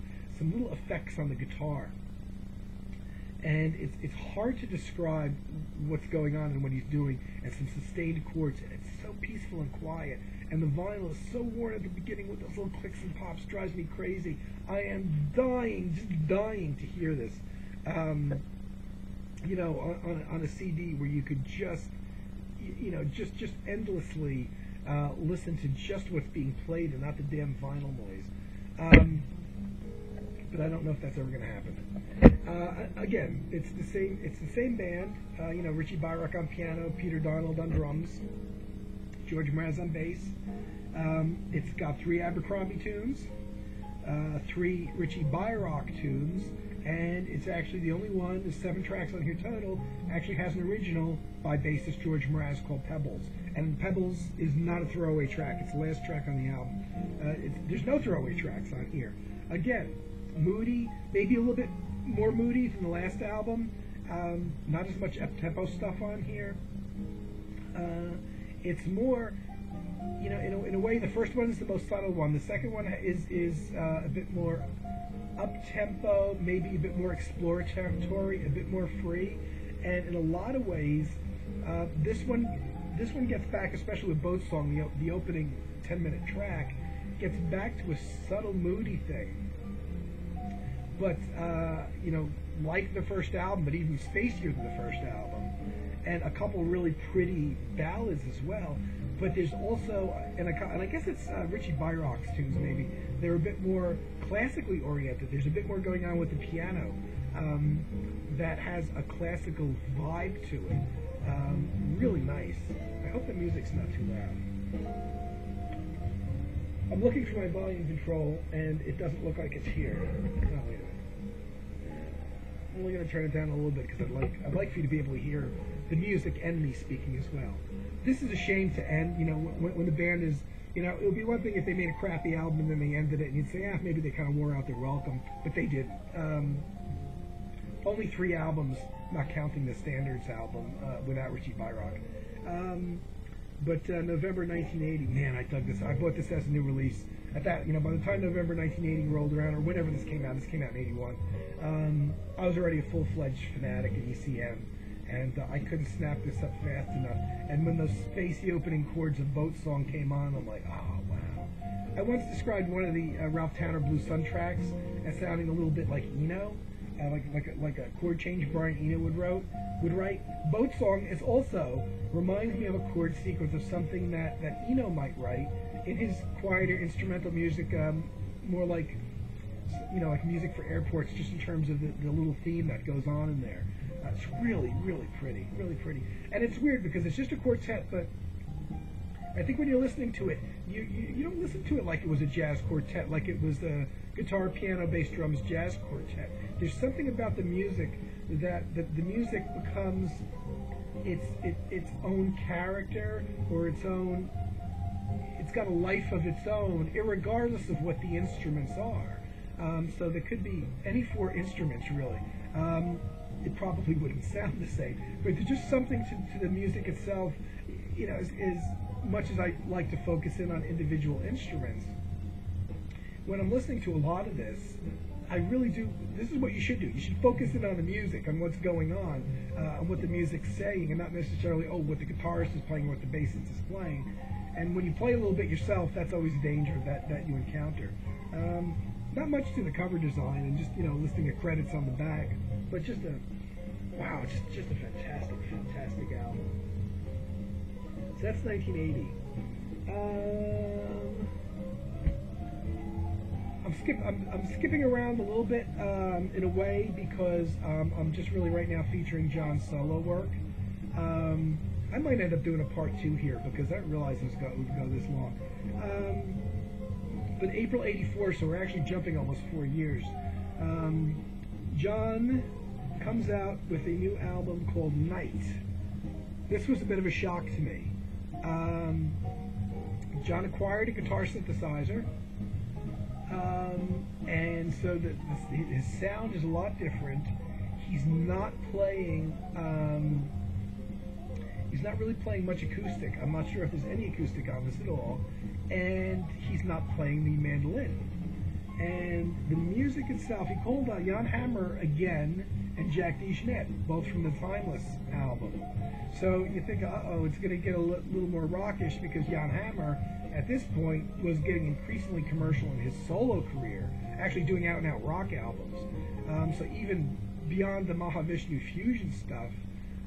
effects on the guitar, and it's hard to describe what's going on and what he's doing, and some sustained chords, and it's so peaceful and quiet. And the vinyl is so worn at the beginning with those little clicks and pops, drives me crazy. I am dying, just dying to hear this. You know, on a CD where you could just, you know, just endlessly listen to just what's being played and not the damn vinyl noise. But I don't know if that's ever going to happen. Again, it's the same band. You know, Richie Bayrock on piano, Peter Donald on drums, George Mraz on bass. It's got 3 Abercrombie tunes, 3 Richie Bayrock tunes, and it's actually the only one, there's 7 tracks on here total, actually has an original by bassist George Mraz called Pebbles. And Pebbles is not a throwaway track, it's the last track on the album. There's no throwaway tracks on here. Again, moody, maybe a little bit more moody than the last album. Not as much up-tempo stuff on here. It's more, you know, in a way, the first one is the most subtle one. The second one is a bit more up-tempo, maybe a bit more exploratory, a bit more free. And in a lot of ways, this one gets back, especially with Boat Song, the opening 10-minute track, gets back to a subtle, moody thing. But, you know, like the first album, but even spacier than the first album, and a couple really pretty ballads as well. But there's also, and I guess it's Richie Bayrock's tunes maybe, they're a bit more classically oriented. There's a bit more going on with the piano that has a classical vibe to it. Really nice. I hope the music's not too loud. I'm looking for my volume control, and it doesn't look like it's here. Oh, wait a minute. I'm only going to turn it down a little bit because I'd like for you to be able to hear the music and me speaking as well. This is a shame to end, you know, when the band is, you know, it would be one thing if they made a crappy album and then they ended it and you'd say, maybe they kind of wore out their welcome, but they didn't. Only 3 albums, not counting the Standards album, without Richie Bayrock. But November 1980, man, I dug this. I bought this as a new release. At that, you know, by the time November 1980 rolled around, or whenever this came out in '81, I was already a full-fledged fanatic in ECM, and I couldn't snap this up fast enough. And when those spacey opening chords of Boat Song came on, I'm like, oh, wow. I once described one of the Ralph Towner Blue Sun tracks as sounding a little bit like Eno, like a chord change Brian Eno would write. Boat Song is also reminds me of a chord sequence of something that Eno might write in his quieter instrumental music, more like, you know, like music for airports, just in terms of the little theme that goes on in there. It's really, really pretty, really pretty. And it's weird because it's just a quartet, but I think when you're listening to it, you don't listen to it like it was a jazz quartet, like it was a guitar, piano, bass, drums, jazz quartet. There's something about the music that the music becomes its own character, or its own. It's got a life of its own, irregardless of what the instruments are. So there could be any 4 instruments really. It probably wouldn't sound the same, but there's just something to the music itself. You know, as much as I like to focus in on individual instruments, when I'm listening to a lot of this, I really do. This is what you should do. You should focus in on the music, on what's going on what the music's saying, and not necessarily what the guitarist is playing or what the bassist is playing. And when you play a little bit yourself, that's always a danger that you encounter. Not much to the cover design, and just, you know, listing the credits on the back, but just a just a fantastic album. So that's 1980. I'm skipping around a little bit in a way because I'm just really right now featuring John's solo work. I might end up doing a part 2 here because I didn't realize it would go this long. But April '84, so we're actually jumping almost 4 years. John comes out with a new album called Night. This was a bit of a shock to me. John acquired a guitar synthesizer, and so his sound is a lot different. He's not playing He's not really playing much acoustic. I'm not sure if there's any acoustic on this at all. And he's not playing the mandolin. And the music itself, he called Jan Hammer again and Jack DeJohnette, both from the Timeless album. So you think, uh-oh, it's going to get a little more rockish, because Jan Hammer, at this point, was getting increasingly commercial in his solo career, actually doing out-and-out rock albums. So even beyond the Mahavishnu fusion stuff,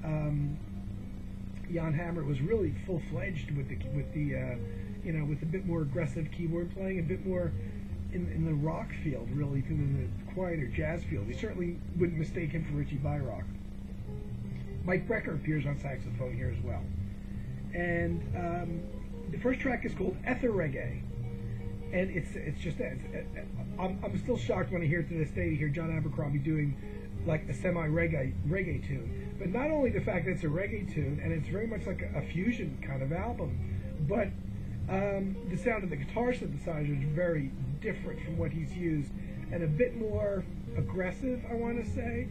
Jan Hammer was really full-fledged with a bit more aggressive keyboard playing, a bit more in the rock field, really, than in the quieter jazz field. You certainly wouldn't mistake him for Richie Bayrock. Mike Brecker appears on saxophone here as well. And the first track is called Ether Reggae. And it's just that. I'm still shocked when I hear to this day to hear John Abercrombie doing like a semi-reggae tune. But not only the fact that it's a reggae tune, and it's very much like a fusion kind of album, but the sound of the guitar synthesizer is very different from what he's used, and a bit more aggressive, I want to say.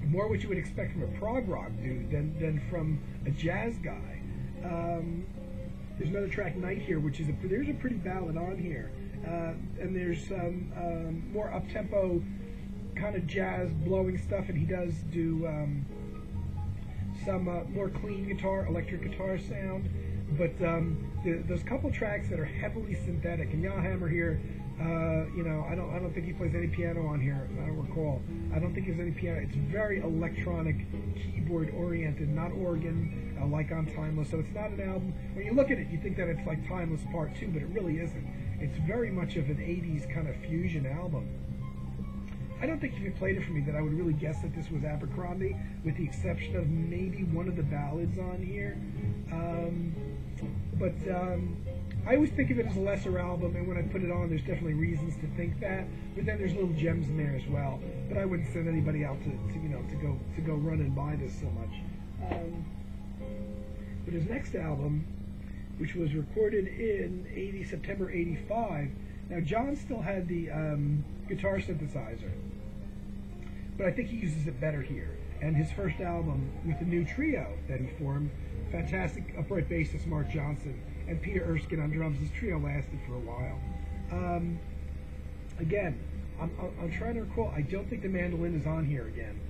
More what you would expect from a prog rock dude than from a jazz guy. There's another track, Night here, which is there's a pretty ballad on here, and there's more up-tempo kind of jazz blowing stuff, and he does do some more clean guitar, electric guitar sound. But those couple tracks that are heavily synthetic, and Jan Hammer here, I don't think he plays any piano on here. I don't recall. I don't think there's any piano. It's very electronic, keyboard oriented, not organ like on Timeless. So it's not an album. When you look at it, you think that it's like Timeless Part 2, but it really isn't. It's very much of an 80s kind of fusion album. I don't think if you played it for me that I would really guess that this was Abercrombie, with the exception of maybe one of the ballads on here. But I always think of it as a lesser album, and when I put it on, there's definitely reasons to think that. But then there's little gems in there as well. But I wouldn't send anybody out to go run and buy this so much. But his next album, which was recorded in September '85. Now John still had the guitar synthesizer, but I think he uses it better here. And his first album with the new trio that he formed, fantastic upright bassist Mark Johnson and Peter Erskine on drums. This trio lasted for a while. Again, I'm trying to recall. I don't think the mandolin is on here again.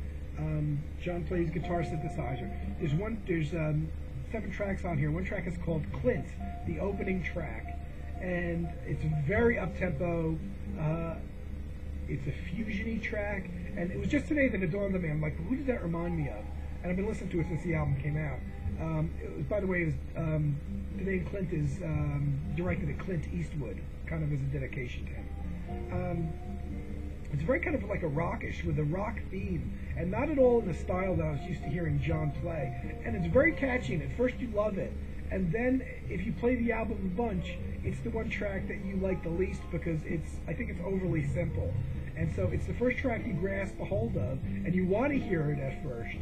John plays guitar synthesizer. There's 7 tracks on here. One track is called Clint, the opening track, and it's very up-tempo. It's a fusion-y track, and it was just today that it dawned on me. I'm like, who did that remind me of? And I've been listening to it since the album came out. It was, by the way, the name Clint is directed at Clint Eastwood, kind of as a dedication to him. It's very kind of like a rockish, with a rock theme, and not at all in the style that I was used to hearing John play. And it's very catchy, and at first you love it. And then, if you play the album a bunch, it's the one track that you like the least, because I think it's overly simple. And so it's the first track you grasp a hold of, and you want to hear it at first.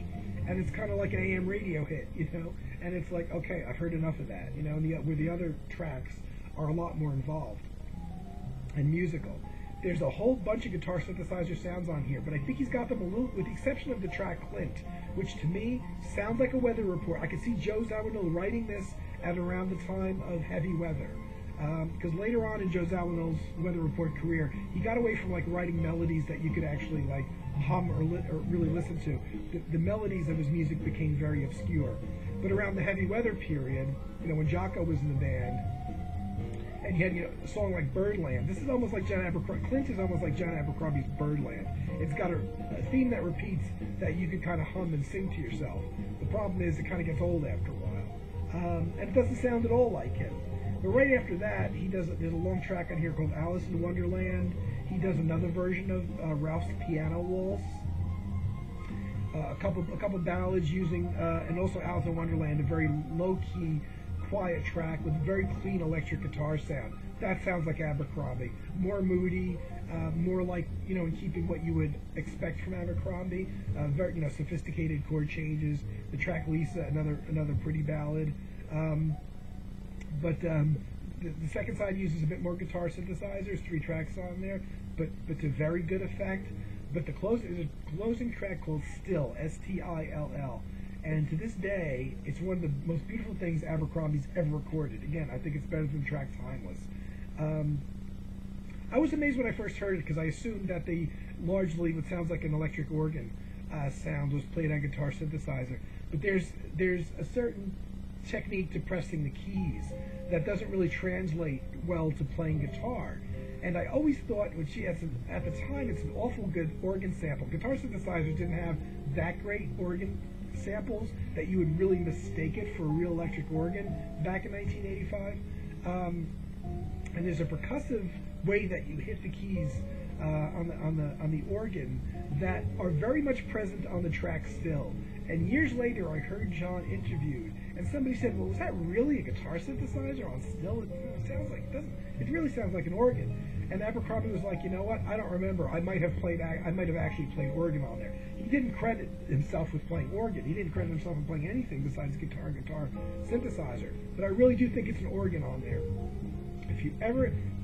And it's kind of like an AM radio hit, And it's like, okay, I've heard enough of that, and where the other tracks are a lot more involved and musical. There's a whole bunch of guitar synthesizer sounds on here, but I think he's got them a little, with the exception of the track Clint, which to me sounds like a weather report. I could see Joe Zawinul writing this at around the time of Heavy Weather. Because later on in Joe Zawinul's Weather Report career, he got away from writing melodies that you could actually hum or really listen to. The melodies of his music became very obscure. But around the Heavy Weather period, when Jocko was in the band, and you had a song like Birdland. This is almost like John Abercrombie. Clint is almost like John Abercrombie's Birdland. It's got a theme that repeats that you could kind of hum and sing to yourself. The problem is it kind of gets old after a while. And it doesn't sound at all like him. But right after that, there's a long track on here called Alice in Wonderland. He does another version of Ralph's Piano Waltz. A couple ballads using, and also Alice in Wonderland, a very low-key, quiet track with very clean electric guitar sound. That sounds like Abercrombie. More moody, more like, in keeping what you would expect from Abercrombie. Very, sophisticated chord changes. The track Lisa, another pretty ballad. But the second side uses a bit more guitar synthesizers, 3 tracks on there, but to very good effect. But there's a closing track called Still, S-T-I-L-L. And to this day, it's one of the most beautiful things Abercrombie's ever recorded. Again, I think it's better than the track Timeless. I was amazed when I first heard it because I assumed that the largely what sounds like an electric organ sound was played on guitar synthesizer. But there's a certain technique to pressing the keys that doesn't really translate well to playing guitar. And I always thought, at the time, it's an awful good organ sample. Guitar synthesizers didn't have that great organ samples that you would really mistake it for a real electric organ back in 1985. And there's a percussive way that you hit the keys on the organ that are very much present on the track still. And years later, I heard John interviewed, and somebody said, "Well, was that really a guitar synthesizer on still? It really sounds like an organ." And Abercrombie was like, "You know what? I don't remember. I might have actually played organ on there." He didn't credit himself with playing organ. He didn't credit himself with playing anything besides guitar synthesizer. But I really do think it's an organ on there.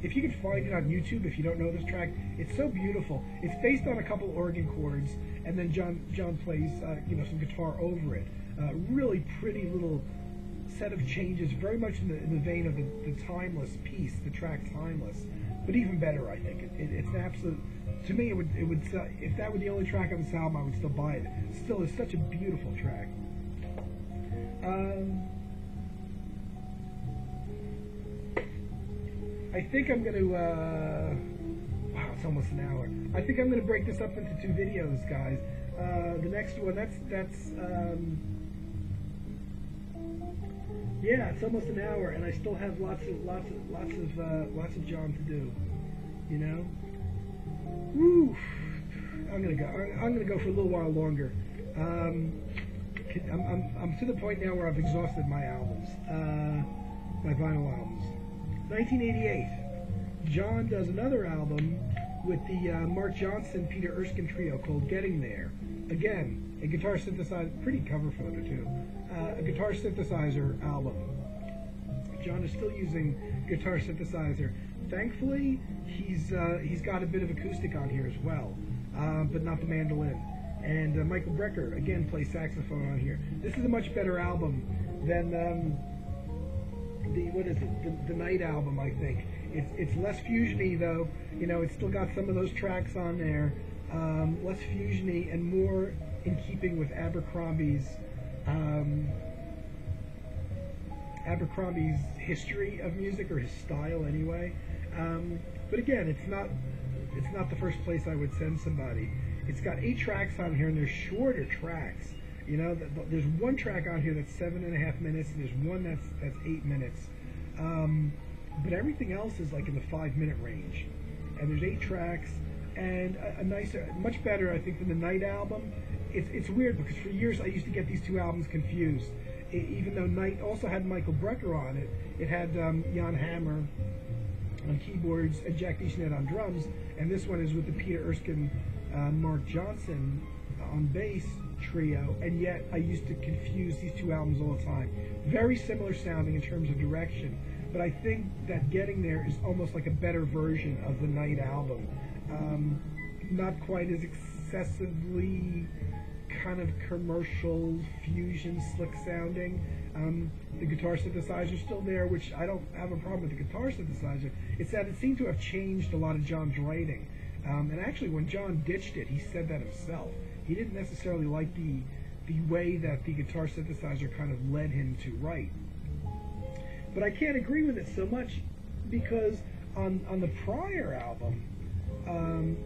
If you can find it on YouTube, if you don't know this track, it's so beautiful. It's based on a couple organ chords, and then John plays some guitar over it. Really pretty little set of changes, very much in the vein of the Timeless piece, the track Timeless, but even better, I think. It's an absolute. To me, it would if that were the only track on this album, I would still buy it. Still, it's such a beautiful track. I think I'm going to, wow, it's almost an hour. I think I'm going to break this up into 2 videos, guys. The next one, yeah, it's almost an hour, and I still have lots of John to do, you know? Woo! I'm gonna go for a little while longer. I'm to the point now where I've exhausted my albums, my vinyl albums. 1988, John does another album with the Mark Johnson, Peter Erskine trio called Getting There. Again, a guitar synthesizer, pretty cover photo too, a guitar synthesizer album. John is still using guitar synthesizer. Thankfully, he's got a bit of acoustic on here as well, but not the mandolin. And Michael Brecker, again, plays saxophone on here. This is a much better album than the Night album, I think. It's less fusiony though. You know, it's still got some of those tracks on there. Less fusiony and more in keeping with Abercrombie's history of music, or his style anyway. But again, it's not the first place I would send somebody. It's got 8 tracks on here, and they're shorter tracks. You know, there's one track on here that's 7.5 minutes, and there's one that's 8 minutes. But everything else is like in the 5-minute range. And there's 8 tracks, and a nicer, much better, I think, than the Night album. It's weird because for years I used to get these 2 albums confused. Even though Night also had Michael Brecker on it, it had Jan Hammer on keyboards and Jack DeShnet on drums, and this one is with the Peter Erskine, Mark Johnson on bass trio, and yet I used to confuse these 2 albums all the time. Very similar sounding in terms of direction, but I think that Getting There is almost like a better version of the Night album. Not quite as excessively kind of commercial fusion slick sounding. The guitar synthesizer is still there, which I don't have a problem with the guitar synthesizer. It's that it seemed to have changed a lot of John's writing. And actually, when John ditched it, he said that himself. He didn't necessarily like the way that the guitar synthesizer kind of led him to write. But I can't agree with it so much because on the prior album,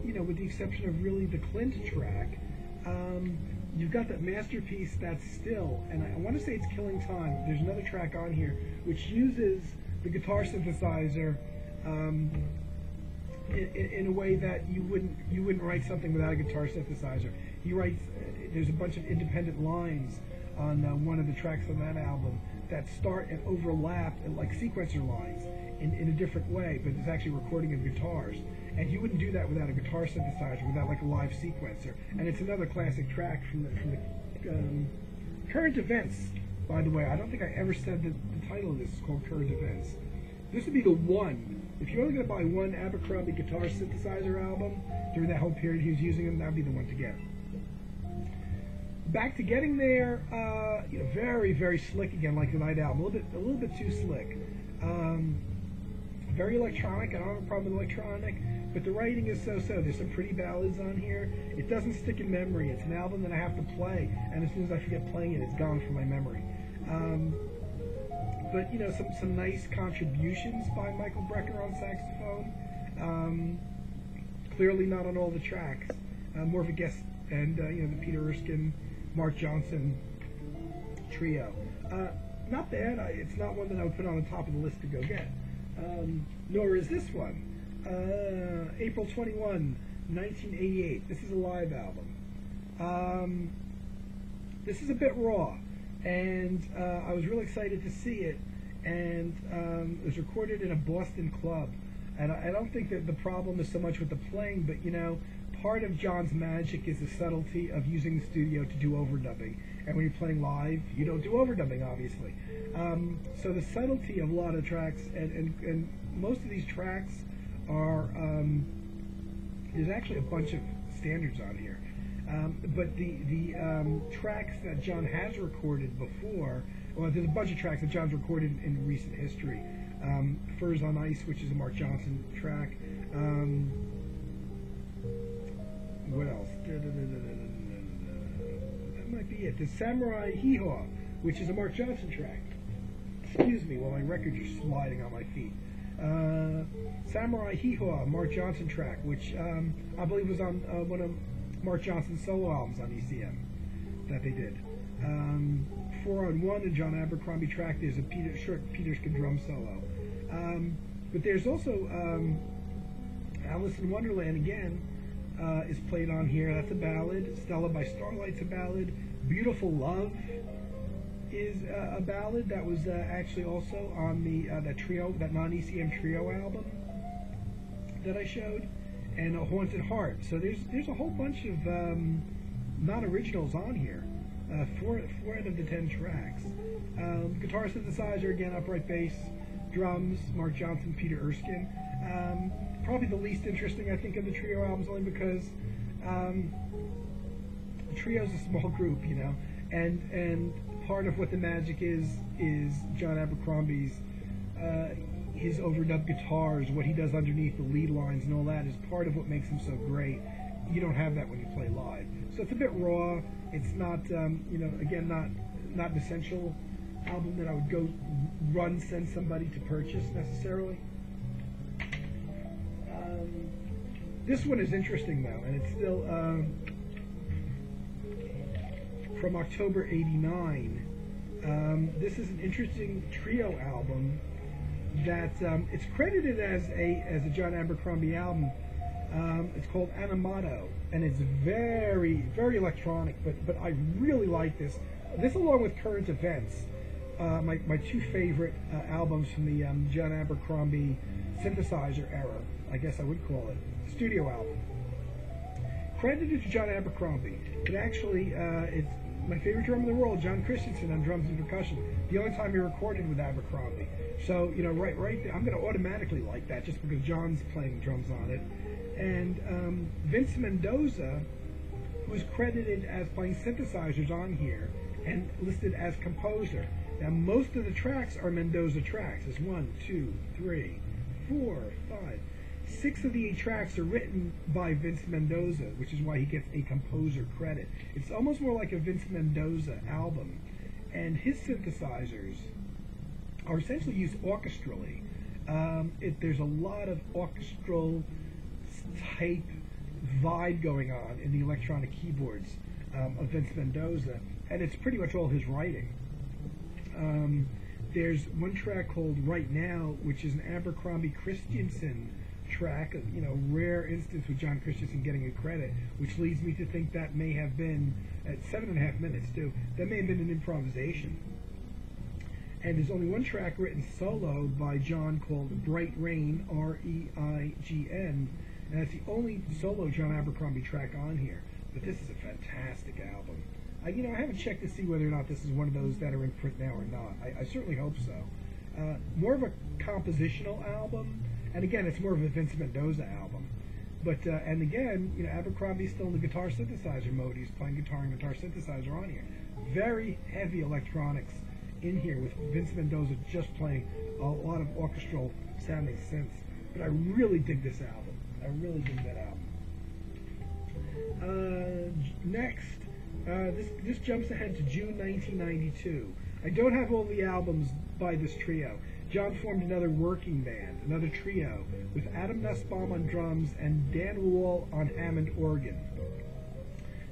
you know, with the exception of really the Clint track, you've got that masterpiece that's still, and I want to say it's Killing Time. There's another track on here which uses the guitar synthesizer in a way that you wouldn't write something without a guitar synthesizer. He writes, there's a bunch of independent lines on one of the tracks on that album that start and overlap like sequencer lines in a different way, but it's actually recording of guitars. And you wouldn't do that without a guitar synthesizer, without like a live sequencer. And it's another classic track from the Current Events, by the way. I don't think I ever said that the title of this is called Current Events. This would be the one. If you're only going to buy one Abercrombie guitar synthesizer album during that whole period he was using them, that would be the one to get. back to getting there. Very, very slick again, like the Night album. A little bit too slick. Very electronic. I don't have a problem with electronic, but the writing is so-so. There's some pretty ballads on here. It doesn't stick in memory. It's an album that I have to play, and as soon as I forget playing it, it's gone from my memory. But some nice contributions by Michael Brecker on saxophone. Clearly not on all the tracks. More of a guest, and the Peter Erskine, Mark Johnson trio. Not bad. It's not one that I would put on the top of the list to go get. Nor is this one. April 21, 1988. This is a live album. This is a bit raw, and I was really excited to see it. And it was recorded in a Boston club. And I don't think that the problem is so much with the playing, but part of John's magic is the subtlety of using the studio to do overdubbing. And when you're playing live, you don't do overdubbing, obviously. So the subtlety of a lot of tracks, and most of these tracks are, there's actually a bunch of standards on here. But the tracks that John has recorded before, well, there's a bunch of tracks that John's recorded in recent history. Furs on Ice, which is a Mark Johnson track. What else? That might be it. The Samurai Hee-Haw, which is a Mark Johnson track. Excuse me while my records are sliding on my feet. Samurai Hee-Haw, Mark Johnson track, which I believe was on one of Mark Johnson's solo albums on ECM that they did. 4 on 1, a John Abercrombie track. There's a Peter Erskine drum solo. But there's also Alice in Wonderland again is played on here. That's a ballad. Stella by Starlight's a ballad. Beautiful Love is a ballad that was actually also on the that non-ECM trio album that I showed, and A Haunted Heart. So there's a whole bunch of non-originals on here. 4 out of the 10 tracks. Guitar, synthesizer, again, upright bass, drums, Mark Johnson, Peter Erskine. Probably the least interesting, I think, of the trio albums, only because the trio's a small group, and part of what the magic is John Abercrombie's his overdubbed guitars, what he does underneath the lead lines and all that is part of what makes him so great. You don't have that when you play live. So it's a bit raw. It's not, again, not an essential album that I would go send somebody to purchase necessarily. This one is interesting though, and it's still from October '89. This is an interesting trio album that it's credited as a John Abercrombie album. It's called Animato, and it's very, very electronic, but I really like this. This, along with Current Events, my two favorite albums from the John Abercrombie synthesizer era, I guess I would call it, studio album. Credited to John Abercrombie. It actually, it's my favorite drummer in the world, John Christensen, on drums and percussion. The only time he recorded with Abercrombie. So, right there, I'm going to automatically like that just because John's playing drums on it. And Vince Mendoza, who's credited as playing synthesizers on here and listed as composer. Now, most of the tracks are Mendoza tracks. There's 1, 2, 3, 4, 5. 6 of the 8 tracks are written by Vince Mendoza, which is why he gets a composer credit. It's almost more like a Vince Mendoza album. And his synthesizers are essentially used orchestrally. There's a lot of orchestral type vibe going on in the electronic keyboards of Vince Mendoza, and it's pretty much all his writing. There's one track called Right Now, which is an Abercrombie Christensen track, rare instance with John Christensen getting a credit, which leads me to think that may have been, at 7.5 minutes too, that may have been an improvisation. And there's only one track written solo by John called Bright Rain, R-E-I-G-N, and that's the only solo John Abercrombie track on here. But this is a fantastic album. I haven't checked to see whether or not this is one of those that are in print now or not. I certainly hope so. More of a compositional album, and again, it's more of a Vince Mendoza album. But and again, you know, Abercrombie's still in the guitar synthesizer mode. He's playing guitar and guitar synthesizer on here. Very heavy electronics in here with Vince Mendoza just playing a lot of orchestral sounding synths. But I really dig this album. I really dig that album. Next, this jumps ahead to June 1992. I don't have all the albums by this trio. John formed another working band, another trio, with Adam Nussbaum on drums and Dan Wall on Hammond organ.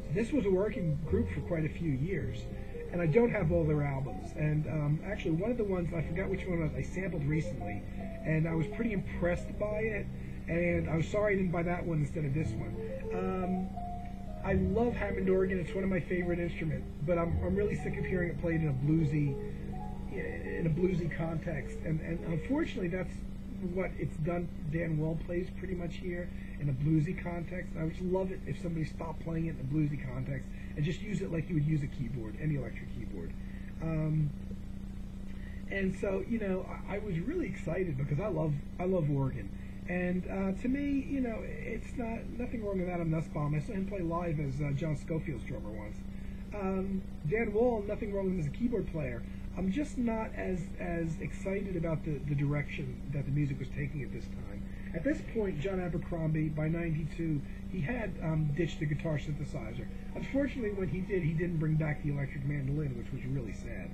So this was a working group for quite a few years, and I don't have all their albums. And actually, one of the ones, I forgot which one it was, I sampled recently, and I was pretty impressed by it, and I was sorry I didn't buy that one instead of this one. I love Hammond organ. It's one of my favorite instruments, but I'm really sick of hearing it played in a bluesy context, and unfortunately that's what it's done. Dan Wall plays pretty much here in a bluesy context. I would just love it if somebody stopped playing it in a bluesy context and just use it like you would use a keyboard, any electric keyboard. And so, you know, I was really excited because I love organ. And to me, you know, it's nothing wrong with Adam Nussbaum. I saw him play live as John Scofield's drummer once. Dan Wall, nothing wrong with him as a keyboard player. I'm just not as excited about the direction that the music was taking at this time. At this point, John Abercrombie, by '92, he had ditched the guitar synthesizer. Unfortunately, when he did, he didn't bring back the electric mandolin, which was really sad.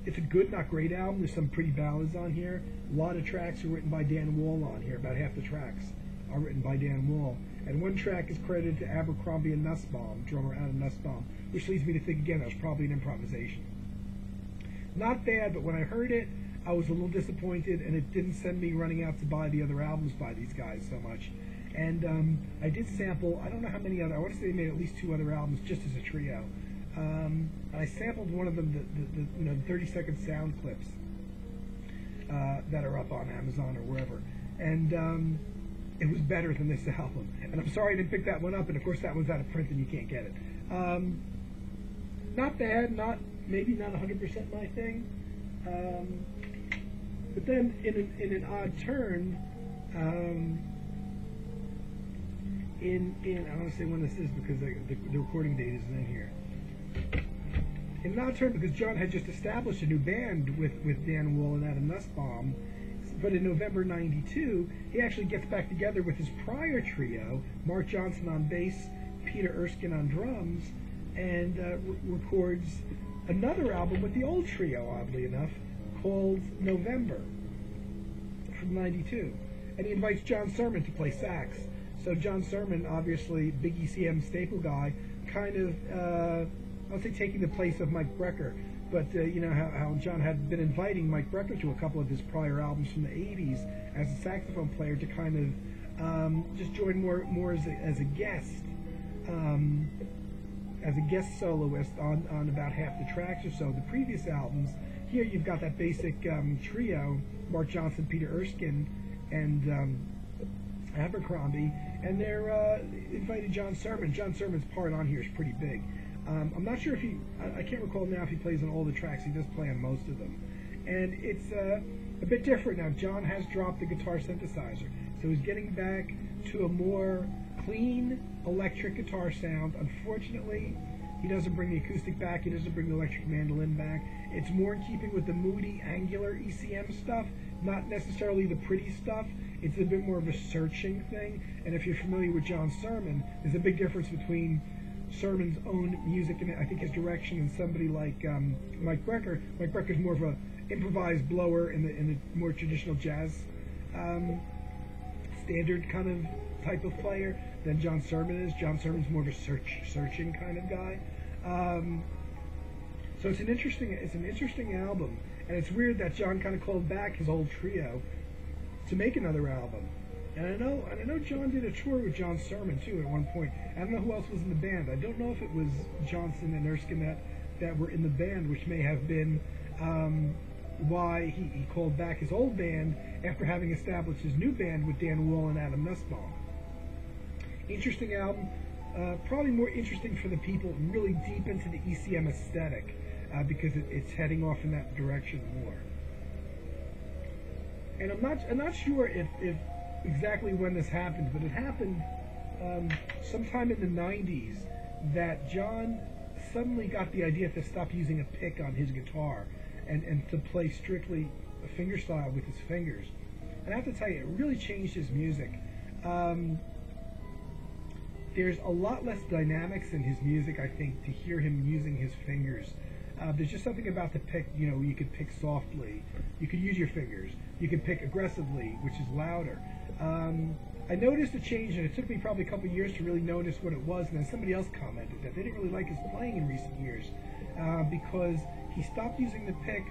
It's a good, not great album. There's some pretty ballads on here. A lot of tracks are written by Dan Wall on here. About half the tracks are written by Dan Wall. And one track is credited to Abercrombie and Nussbaum, drummer Adam Nussbaum, which leads me to think again that was probably an improvisation. Not bad, but when I heard it, I was a little disappointed, and it didn't send me running out to buy the other albums by these guys so much. And I did sample, I don't know how many other, I want to say they made at least 2 other albums just as a trio. I sampled one of them, the 30-second sound clips that are up on Amazon or wherever. And it was better than this album. And I'm sorry I didn't pick that one up, and of course that one's out of print and you can't get it. Not bad, maybe not 100% my thing. But then in an odd turn, I don't want to say when this is because the recording date isn't in here. In an odd turn, because John had just established a new band with Dan Wall and Adam Nussbaum, but in November '92, he actually gets back together with his prior trio, Mark Johnson on bass, Peter Erskine on drums, and records another album with the old trio, oddly enough, called November, from '92. And he invites John Sermon to play sax. So John Sermon, obviously big ECM staple guy, kind of, I would say taking the place of Mike Brecker. But you know how John had been inviting Mike Brecker to a couple of his prior albums from the '80s as a saxophone player to kind of just join more as a guest soloist on about half the tracks or so. The previous albums, here you've got that basic trio: Mark Johnson, Peter Erskine, and Abercrombie, and they're invited John Sermon. John Sermon's part on here is pretty big. I'm not sure if I can't recall now if he plays on all the tracks. He does play on most of them. And it's a bit different now. John has dropped the guitar synthesizer, so he's getting back to a more clean electric guitar sound. Unfortunately, he doesn't bring the acoustic back. He doesn't bring the electric mandolin back. It's more in keeping with the moody, angular ECM stuff, not necessarily the pretty stuff. It's a bit more of a searching thing. And if you're familiar with John Sermon, there's a big difference between Sermon's own music and I think his direction and somebody like Mike Brecker. Mike Brecker's more of a improvised blower in the more traditional jazz standard kind of type of player than John Sermon is. John Sermon's more of a searching kind of guy. So it's an interesting album, and it's weird that John kind of called back his old trio to make another album. And I know John did a tour with John Sermon too at one point. I don't know who else was in the band. I don't know if it was Johnson and Erskine that were in the band, which may have been why he called back his old band after having established his new band with Dan Wall and Adam Nussbaum. Interesting album, probably more interesting for the people really deep into the ECM aesthetic because it's heading off in that direction more. And I'm not sure if exactly when this happened, but it happened sometime in the 90s that John suddenly got the idea to stop using a pick on his guitar and to play strictly a fingerstyle with his fingers. And I have to tell you, it really changed his music. There's a lot less dynamics in his music, I think, to hear him using his fingers. There's just something about the pick, you know, you could pick softly, you could use your fingers, you could pick aggressively, which is louder. I noticed a change, and it took me probably a couple of years to really notice what it was, and then somebody else commented that they didn't really like his playing in recent years because he stopped using the pick,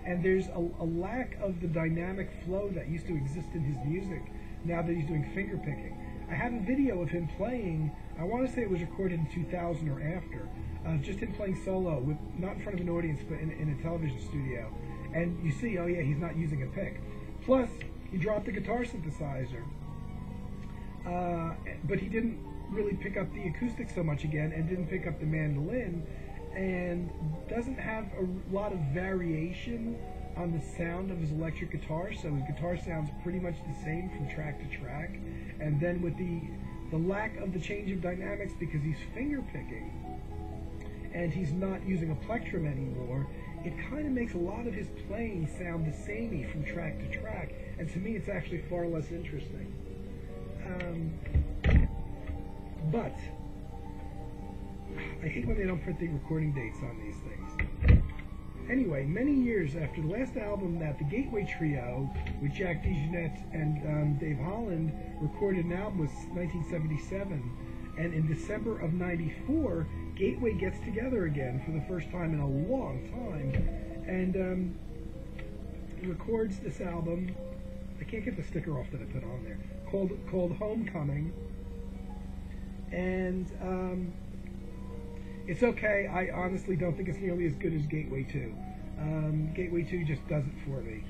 and there's a lack of the dynamic flow that used to exist in his music now that he's doing finger picking. I have a video of him playing, I want to say it was recorded in 2000 or after, just him playing solo, with not in front of an audience, but in a television studio. And you see, oh yeah, he's not using a pick. Plus, he dropped the guitar synthesizer, but he didn't really pick up the acoustic so much again, and didn't pick up the mandolin, and doesn't have a lot of variation on the sound of his electric guitar, so his guitar sounds pretty much the same from track to track. And then with the lack of the change of dynamics, because he's finger picking and he's not using a plectrum anymore, it kind of makes a lot of his playing sound the samey from track to track, and to me it's actually far less interesting. But I hate when they don't put the recording dates on these things. Anyway, many years after the last album that the Gateway Trio with Jack DeJohnette and Dave Holland recorded an album was 1977, and in December of '94, Gateway gets together again for the first time in a long time, and records this album. I can't get the sticker off that I put on there. Called Homecoming, and it's okay. I honestly don't think it's nearly as good as Gateway 2. Gateway 2 just does it for me.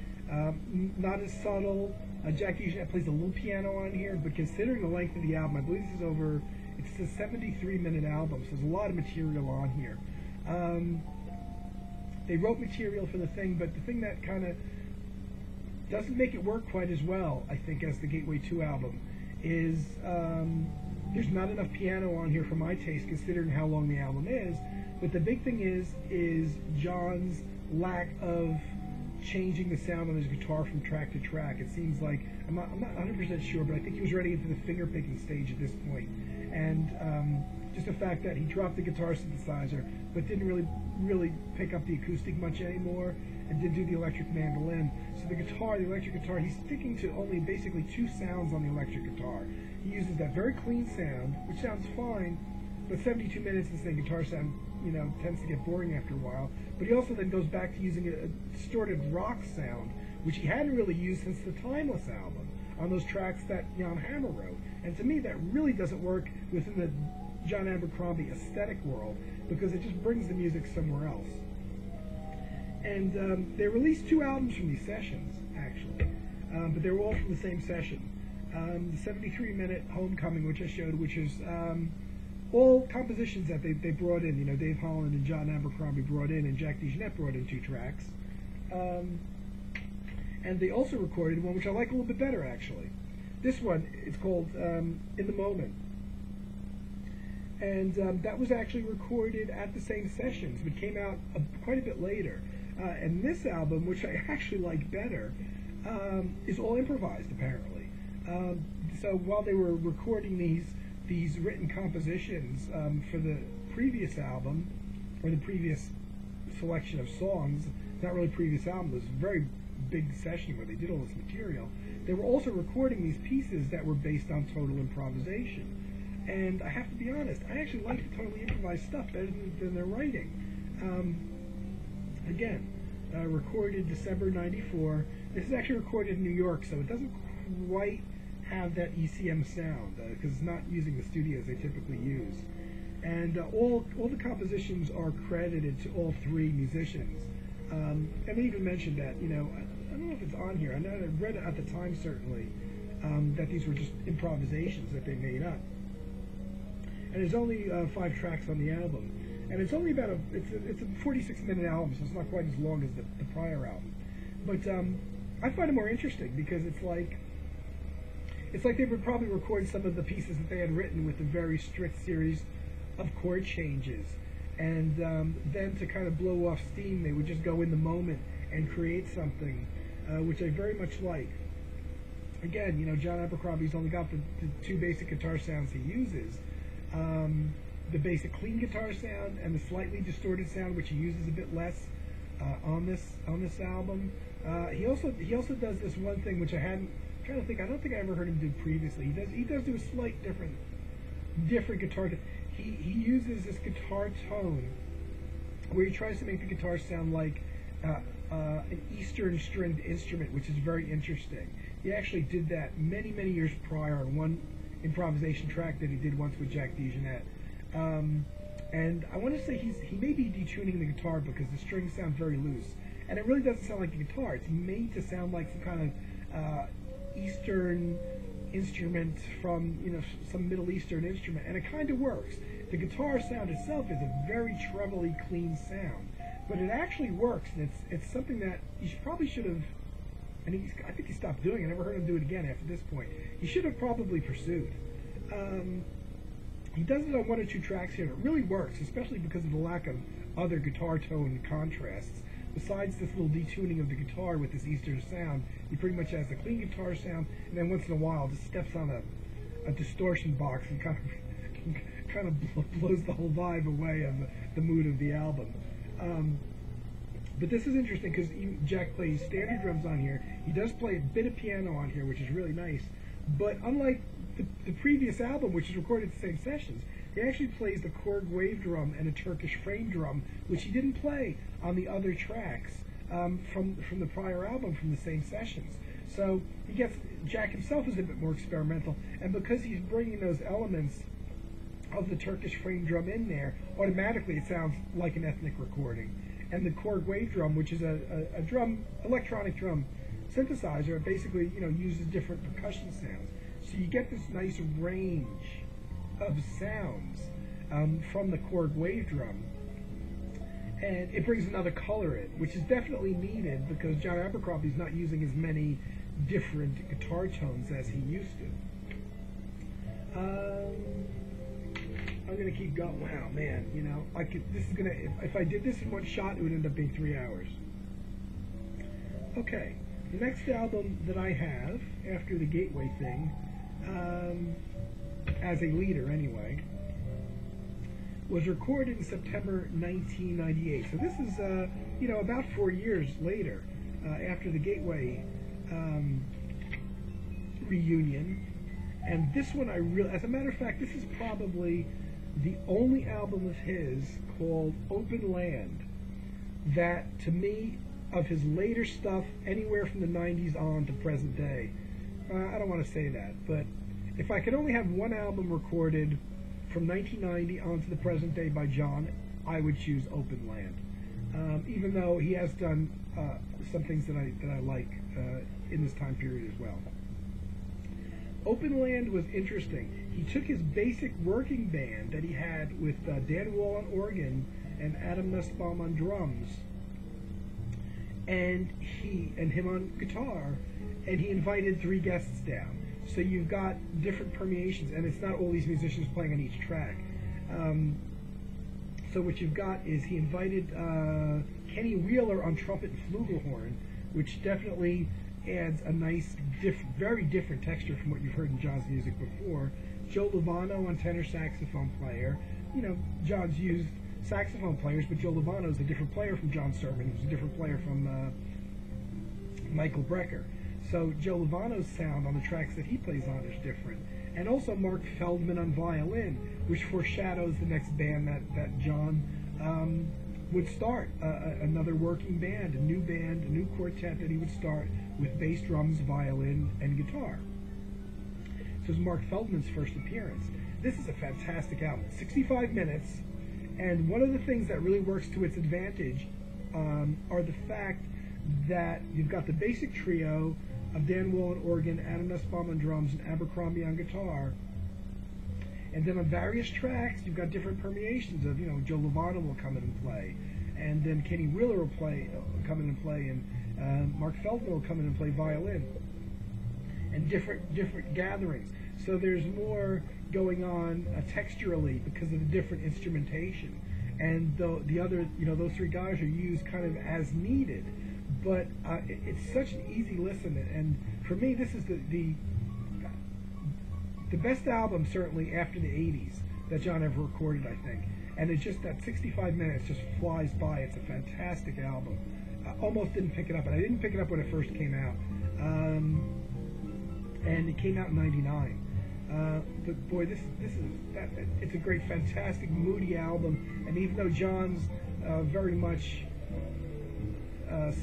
Not as subtle. Jack DeJohnette plays a little piano on here, but considering the length of the album, I believe this is over, it's a 73-minute album, so there's a lot of material on here. They wrote material for the thing, but the thing that kind of doesn't make it work quite as well, I think, as the Gateway 2 album is there's not enough piano on here for my taste, considering how long the album is. But the big thing is John's lack of changing the sound on his guitar from track to track. It seems like, I'm not 100% sure, but I think he was ready into the finger-picking stage at this point. And just the fact that he dropped the guitar synthesizer, but didn't really pick up the acoustic much anymore, and did do the electric mandolin. So the electric guitar, he's sticking to only basically two sounds on the electric guitar. He uses that very clean sound, which sounds fine, but 72 minutes the same guitar sound, you know, tends to get boring after a while. But he also then goes back to using a distorted rock sound, which he hadn't really used since the Timeless album, on those tracks that Jan Hammer wrote. And to me, that really doesn't work within the John Abercrombie aesthetic world, because it just brings the music somewhere else. And they released 2 albums from these sessions, actually, but they were all from the same session. The 73-minute Homecoming, which I showed, which is all compositions that they brought in. You know, Dave Holland and John Abercrombie brought in, and Jack DeJohnette brought in 2 tracks. And they also recorded one, which I like a little bit better, actually. This one, it's called In the Moment. And that was actually recorded at the same sessions, but came out quite a bit later. And this album, which I actually like better, is all improvised, apparently. So while they were recording these written compositions for the previous album, or the previous selection of songs, not really previous album, it was a very big session where they did all this material, they were also recording these pieces that were based on total improvisation. And I have to be honest, I actually like the totally improvised stuff better than their writing. Again, recorded December '94. This is actually recorded in New York, so it doesn't quite have that ECM sound, because it's not using the studios they typically use. And all the compositions are credited to all 3 musicians. And they even mentioned that, you know, I don't know if it's on here, I know I read it at the time, certainly, that these were just improvisations that they made up. And there's only 5 tracks on the album. And it's only about it's a 46-minute album, so it's not quite as long as the prior album. But I find it more interesting, because it's like, it's like they would probably record some of the pieces that they had written with a very strict series of chord changes, and then to kind of blow off steam, they would just go in the moment and create something, which I very much like. Again, John Abercrombie's only got the two basic guitar sounds he uses. The basic clean guitar sound and the slightly distorted sound, which he uses a bit less on this album. He also does this one thing which I'm trying to think. I don't think I ever heard him do previously. He does do a slight different guitar. He uses this guitar tone where he tries to make the guitar sound like an Eastern stringed instrument, which is very interesting. He actually did that many years prior on one improvisation track that he did once with Jack DeJohnette. And I want to say he may be detuning the guitar because the strings sound very loose, and it really doesn't sound like a guitar. It's made to sound like some kind of Eastern instrument from some Middle Eastern instrument, and it kind of works. The guitar sound itself is a very trebly clean sound, but it actually works, and it's something that he probably should have. And I think he stopped doing it. I never heard him do it again after this point. He should have probably pursued. He does it on one or two tracks here, and it really works, especially because of the lack of other guitar tone contrasts. Besides this little detuning of the guitar with this Eastern sound, he pretty much has a clean guitar sound, and then once in a while just steps on a distortion box and kind of blows the whole vibe away of the mood of the album. But this is interesting because Jack plays standard drums on here. He does play a bit of piano on here, which is really nice. But unlike the previous album, which is recorded at the same sessions, he actually plays the Korg wave drum and a Turkish frame drum, which he didn't play on the other tracks from the prior album from the same sessions. So Jack himself is a bit more experimental, and because he's bringing those elements of the Turkish frame drum in there, automatically it sounds like an ethnic recording. And the Korg wave drum, which is a electronic drum synthesizer, basically uses different percussion sounds. So you get this nice range of sounds from the Korg wave drum, and it brings another color in, which is definitely needed because John Abercrombie's not using as many different guitar tones as he used to. I'm gonna keep going. Wow, man, if I did this in one shot, it would end up being 3 hours. Okay, the next album that I have after the Gateway thing, as a leader anyway, was recorded in September 1998. So this is, about 4 years later, after the Gateway reunion. And this one as a matter of fact, this is probably the only album of his called Open Land that, to me, of his later stuff, anywhere from the 90s on to present day, I don't want to say that, but if I could only have one album recorded from 1990 on to the present day by John, I would choose Open Land, even though he has done some things that I like in this time period as well. Open Land was interesting. He took his basic working band that he had with Dan Wall on organ and Adam Nussbaum on drums, and him on guitar, and he invited 3 guests down. So you've got different permeations, and it's not all these musicians playing on each track. So what you've got is he invited Kenny Wheeler on trumpet and flugelhorn, which definitely adds a nice, very different texture from what you've heard in John's music before. Joe Lovano on tenor saxophone player. John's used saxophone players, but Joe Lovano is a different player from John Sermon, who's a different player from Michael Brecker. So Joe Lovano's sound on the tracks that he plays on is different. And also Mark Feldman on violin, which foreshadows the next band that John would start, another working band, a new quartet that he would start with bass, drums, violin, and guitar. This is Mark Feldman's first appearance. This is a fantastic album, 65 minutes, and one of the things that really works to its advantage are the fact that you've got the basic trio of Dan Wall on organ, Adam Nussbaum on drums, and Abercrombie on guitar. And then on various tracks, you've got different permeations of, Joe Lovano will come in and play, and then Kenny Wheeler will come in and play, and Mark Feldman will come in and play violin. and different gatherings. So there's more going on texturally because of the different instrumentation. And the other, those three guys are used kind of as needed. But it's such an easy listen. And for me, this is the best album, certainly, after the 80s that John ever recorded, I think. And it's just that 65 minutes just flies by. It's a fantastic album. I almost didn't pick it up, and I didn't pick it up when it first came out. And it came out in '99. But boy, it's a great, fantastic, moody album. And even though John's very much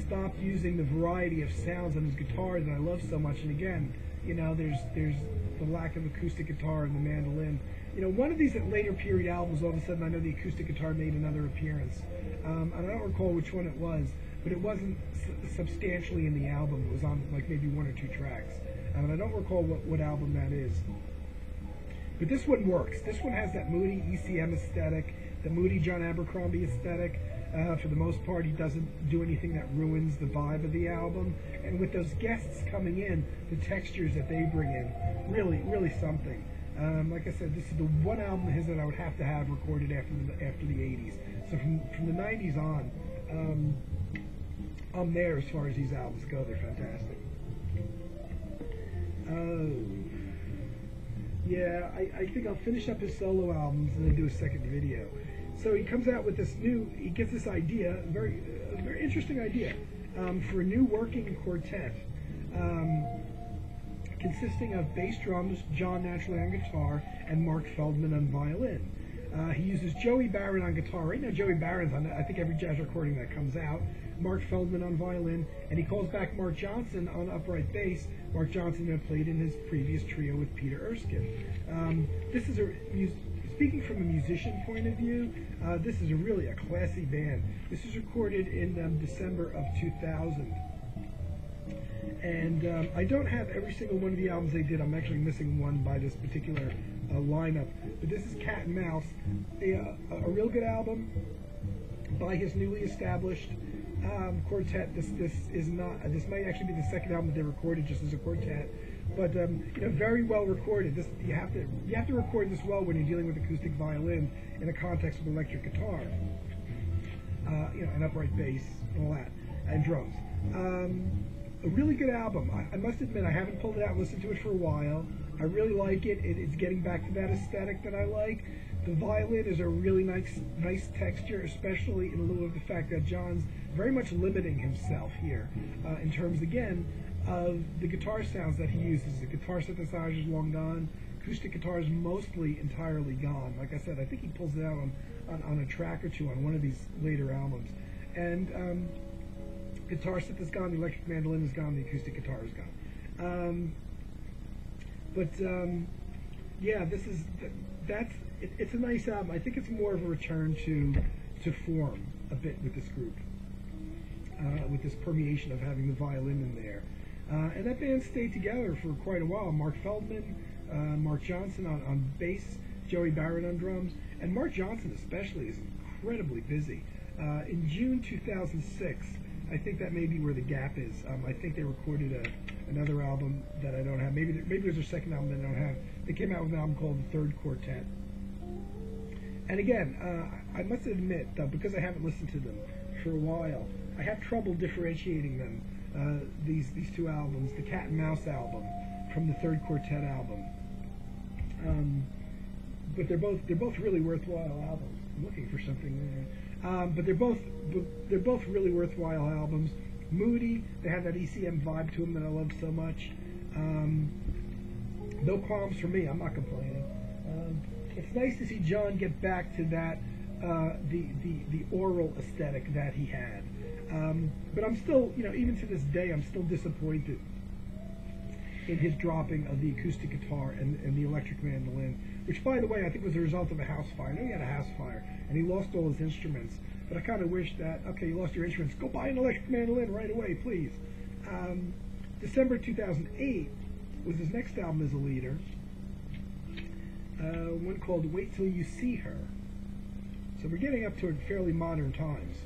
stopped using the variety of sounds on his guitar that I love so much, and again, there's the lack of acoustic guitar and the mandolin. One of these later period albums, all of a sudden, I know the acoustic guitar made another appearance. And I don't recall which one it was, but it wasn't substantially in the album. It was on like maybe one or two tracks. And I don't recall what album that is. But this one works. This one has that moody ECM aesthetic, the moody John Abercrombie aesthetic. For the most part, he doesn't do anything that ruins the vibe of the album. And with those guests coming in, the textures that they bring in, really, really something. Like I said, this is the one album of his that I would have to have recorded after the 80s. So from the 90s on, I'm there as far as these albums go. They're fantastic. Yeah, I think I'll finish up his solo albums and then do a second video. So he comes out with he gets this idea, a very interesting idea, for a new working quartet, consisting of bass drums, John naturally on guitar, and Mark Feldman on violin. He uses Joey Barron on guitar. Right now, Joey Barron's on, I think, every jazz recording that comes out. Mark Feldman on violin, and he calls back Mark Johnson on upright bass. Mark Johnson had played in his previous trio with Peter Erskine. This is speaking from a musician point of view, this is really a classy band. This was recorded in December of 2000. And I don't have every single one of the albums they did. I'm actually missing one by this particular lineup. But this is Cat and Mouse, a real good album by his newly established quartet. This might actually be the second album that they recorded just as a quartet. But very well recorded. You have to record this well when you're dealing with acoustic violin in a context with electric guitar, and upright bass and all that, and drums. A really good album. I must admit, I haven't pulled it out and listened to it for a while. I really like it. It's getting back to that aesthetic that I like. The violin is a really nice texture, especially in lieu of the fact that John's very much limiting himself here in terms, again, of the guitar sounds that he uses. The guitar synthesizer is long gone. Acoustic guitar is mostly entirely gone. Like I said, I think he pulls it out on a track or two on one of these later albums. And guitar synth is gone, the electric mandolin is gone, the acoustic guitar is gone. Yeah, it's a nice album. I think it's more of a return to form a bit with this group, with this permeation of having the violin in there. And that band stayed together for quite a while. Mark Feldman, Mark Johnson on bass, Joey Barron on drums, and Mark Johnson especially is incredibly busy. In June 2006, I think that may be where the gap is. I think they recorded another album that I don't have. Maybe there's their second album that I don't have. They came out with an album called The Third Quartet. And again, I must admit, because I haven't listened to them for a while, I have trouble differentiating them. These two albums, the Cat and Mouse album from the Third Quartet album. But they're both really worthwhile albums. I'm looking for something there. But they're both really worthwhile albums. Moody, they have that ECM vibe to them that I love so much. No qualms for me. I'm not complaining. It's nice to see John get back to that the oral aesthetic that he had. But I'm still, even to this day, I'm still disappointed in his dropping of the acoustic guitar and the electric mandolin, which, by the way, I think was a result of a house fire. I know he had a house fire, and he lost all his instruments, but I kind of wish that, okay, you lost your instruments, go buy an electric mandolin right away, please. December 2008 was his next album as a leader, one called Wait Till You See Her. So we're getting up to fairly modern times.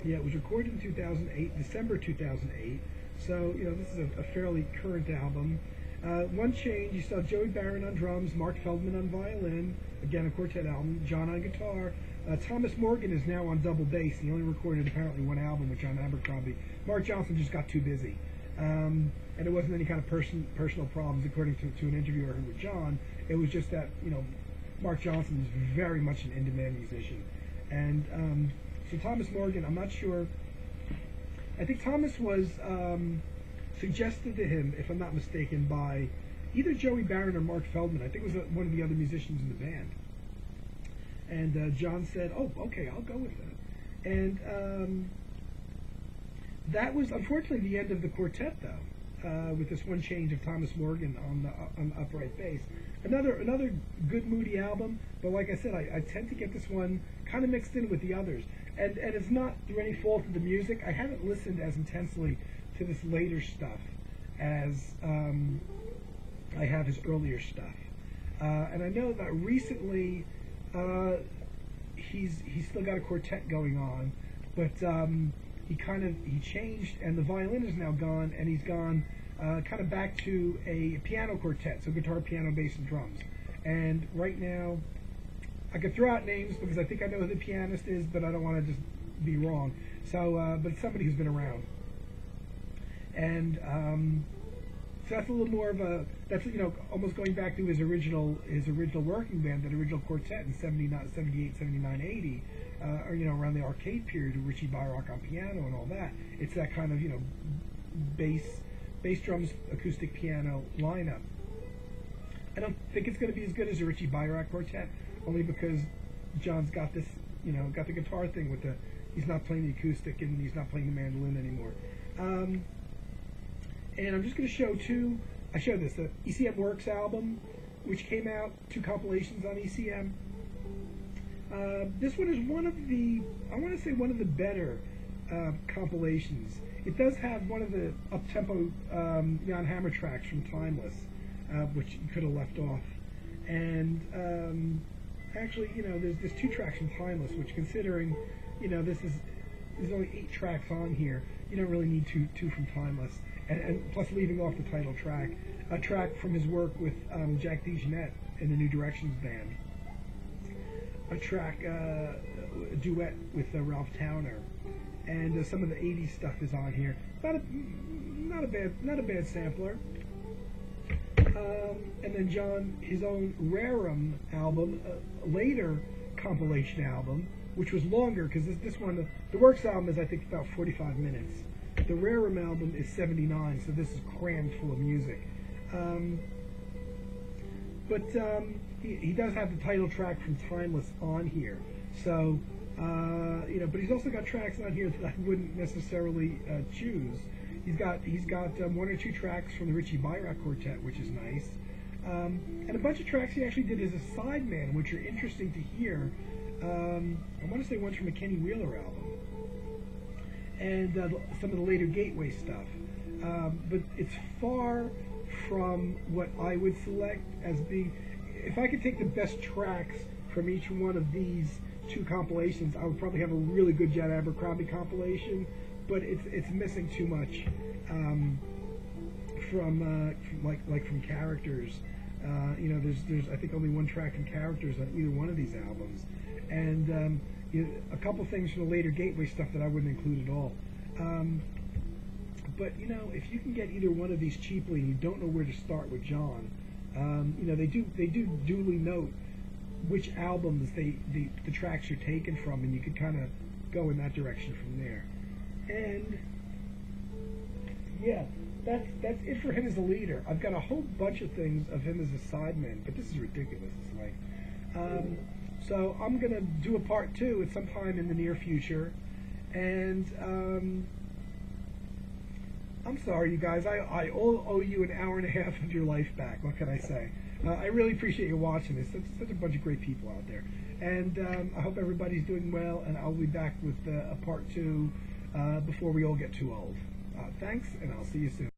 Yeah, it was recorded in 2008, December 2008. So, this is a fairly current album. One change, you saw Joey Barron on drums, Mark Feldman on violin, again a Quartet album, John on guitar. Thomas Morgan is now on double bass. He only recorded apparently one album with John Abercrombie. Mark Johnson just got too busy. And it wasn't any kind of personal problems, according to an interview I heard with John. It was just that, Mark Johnson is very much an in-demand musician. And so Thomas Morgan, I'm not sure. I think Thomas was suggested to him, if I'm not mistaken, by either Joey Barron or Mark Feldman. I think it was one of the other musicians in the band. And John said, "Oh, okay, I'll go with that." And that was unfortunately the end of the quartet, though, with this one change of Thomas Morgan on the upright bass. Another good moody album, but like I said, I tend to get this one kind of mixed in with the others. And it's not through any fault of the music. I haven't listened as intensely to this later stuff as I have his earlier stuff. And I know that recently he's still got a quartet going on, but he changed, and the violin is now gone, and he's gone kind of back to a piano quartet, so guitar, piano, bass, and drums. And right now, I could throw out names because I think I know who the pianist is, but I don't want to just be wrong. So, but it's somebody who's been around. And so that's a little more of a, that's, almost going back to his original working band, that original quartet in 78, 79, 80, or, around the arcade period of Richie Byrock on piano and all that. It's that kind of, bass, drums, acoustic piano lineup. I don't think it's going to be as good as a Richie Byrock quartet, only because John's got this, got the guitar thing with he's not playing the acoustic and he's not playing the mandolin anymore. And I'm just going to show I showed this, the ECM Works album, which came out, 2 compilations on ECM. This one is one of the better compilations. It does have one of the up-tempo Jan Hammer tracks from Timeless, which you could have left off. And actually, there's 2 tracks from Timeless, which, considering, there's only 8 tracks on here, you don't really need two from Timeless. And plus, leaving off the title track, a track from his work with Jack DeJohnette in the New Directions band, a track, a duet with Ralph Towner, and some of the '80s stuff is on here. Not a bad sampler. And then John, his own Rarum album, a later compilation album, which was longer, because this one, the Works album is, I think, about 45 minutes. The Rarum album is 79, so this is crammed full of music. But he does have the title track from Timeless on here. So, but he's also got tracks on here that I wouldn't necessarily choose. He's got 1 or 2 tracks from the Richie Byrock Quartet, which is nice. And a bunch of tracks he actually did as a sideman, which are interesting to hear. I want to say one's from a Kenny Wheeler album. And some of the later Gateway stuff. But it's far from what I would select as being, if I could take the best tracks from each one of these 2 compilations, I would probably have a really good John Abercrombie compilation, but it's missing too much from Characters. There's I think only 1 track from Characters on either one of these albums, and a couple things from the later Gateway stuff that I wouldn't include at all. But if you can get either one of these cheaply and you don't know where to start with John, they do duly note which albums the tracks are taken from, and you can kind of go in that direction from there. And yeah, that's it for him as a leader. I've got a whole bunch of things of him as a sideman, but this is ridiculous. It's like, so I'm gonna do a part 2 at some time in the near future, and I'm sorry, you guys. I owe you an hour and a half of your life back. What can I say? I really appreciate you watching this. Such a bunch of great people out there, and I hope everybody's doing well. And I'll be back with a part 2 before we all get too old. Thanks, and I'll see you soon.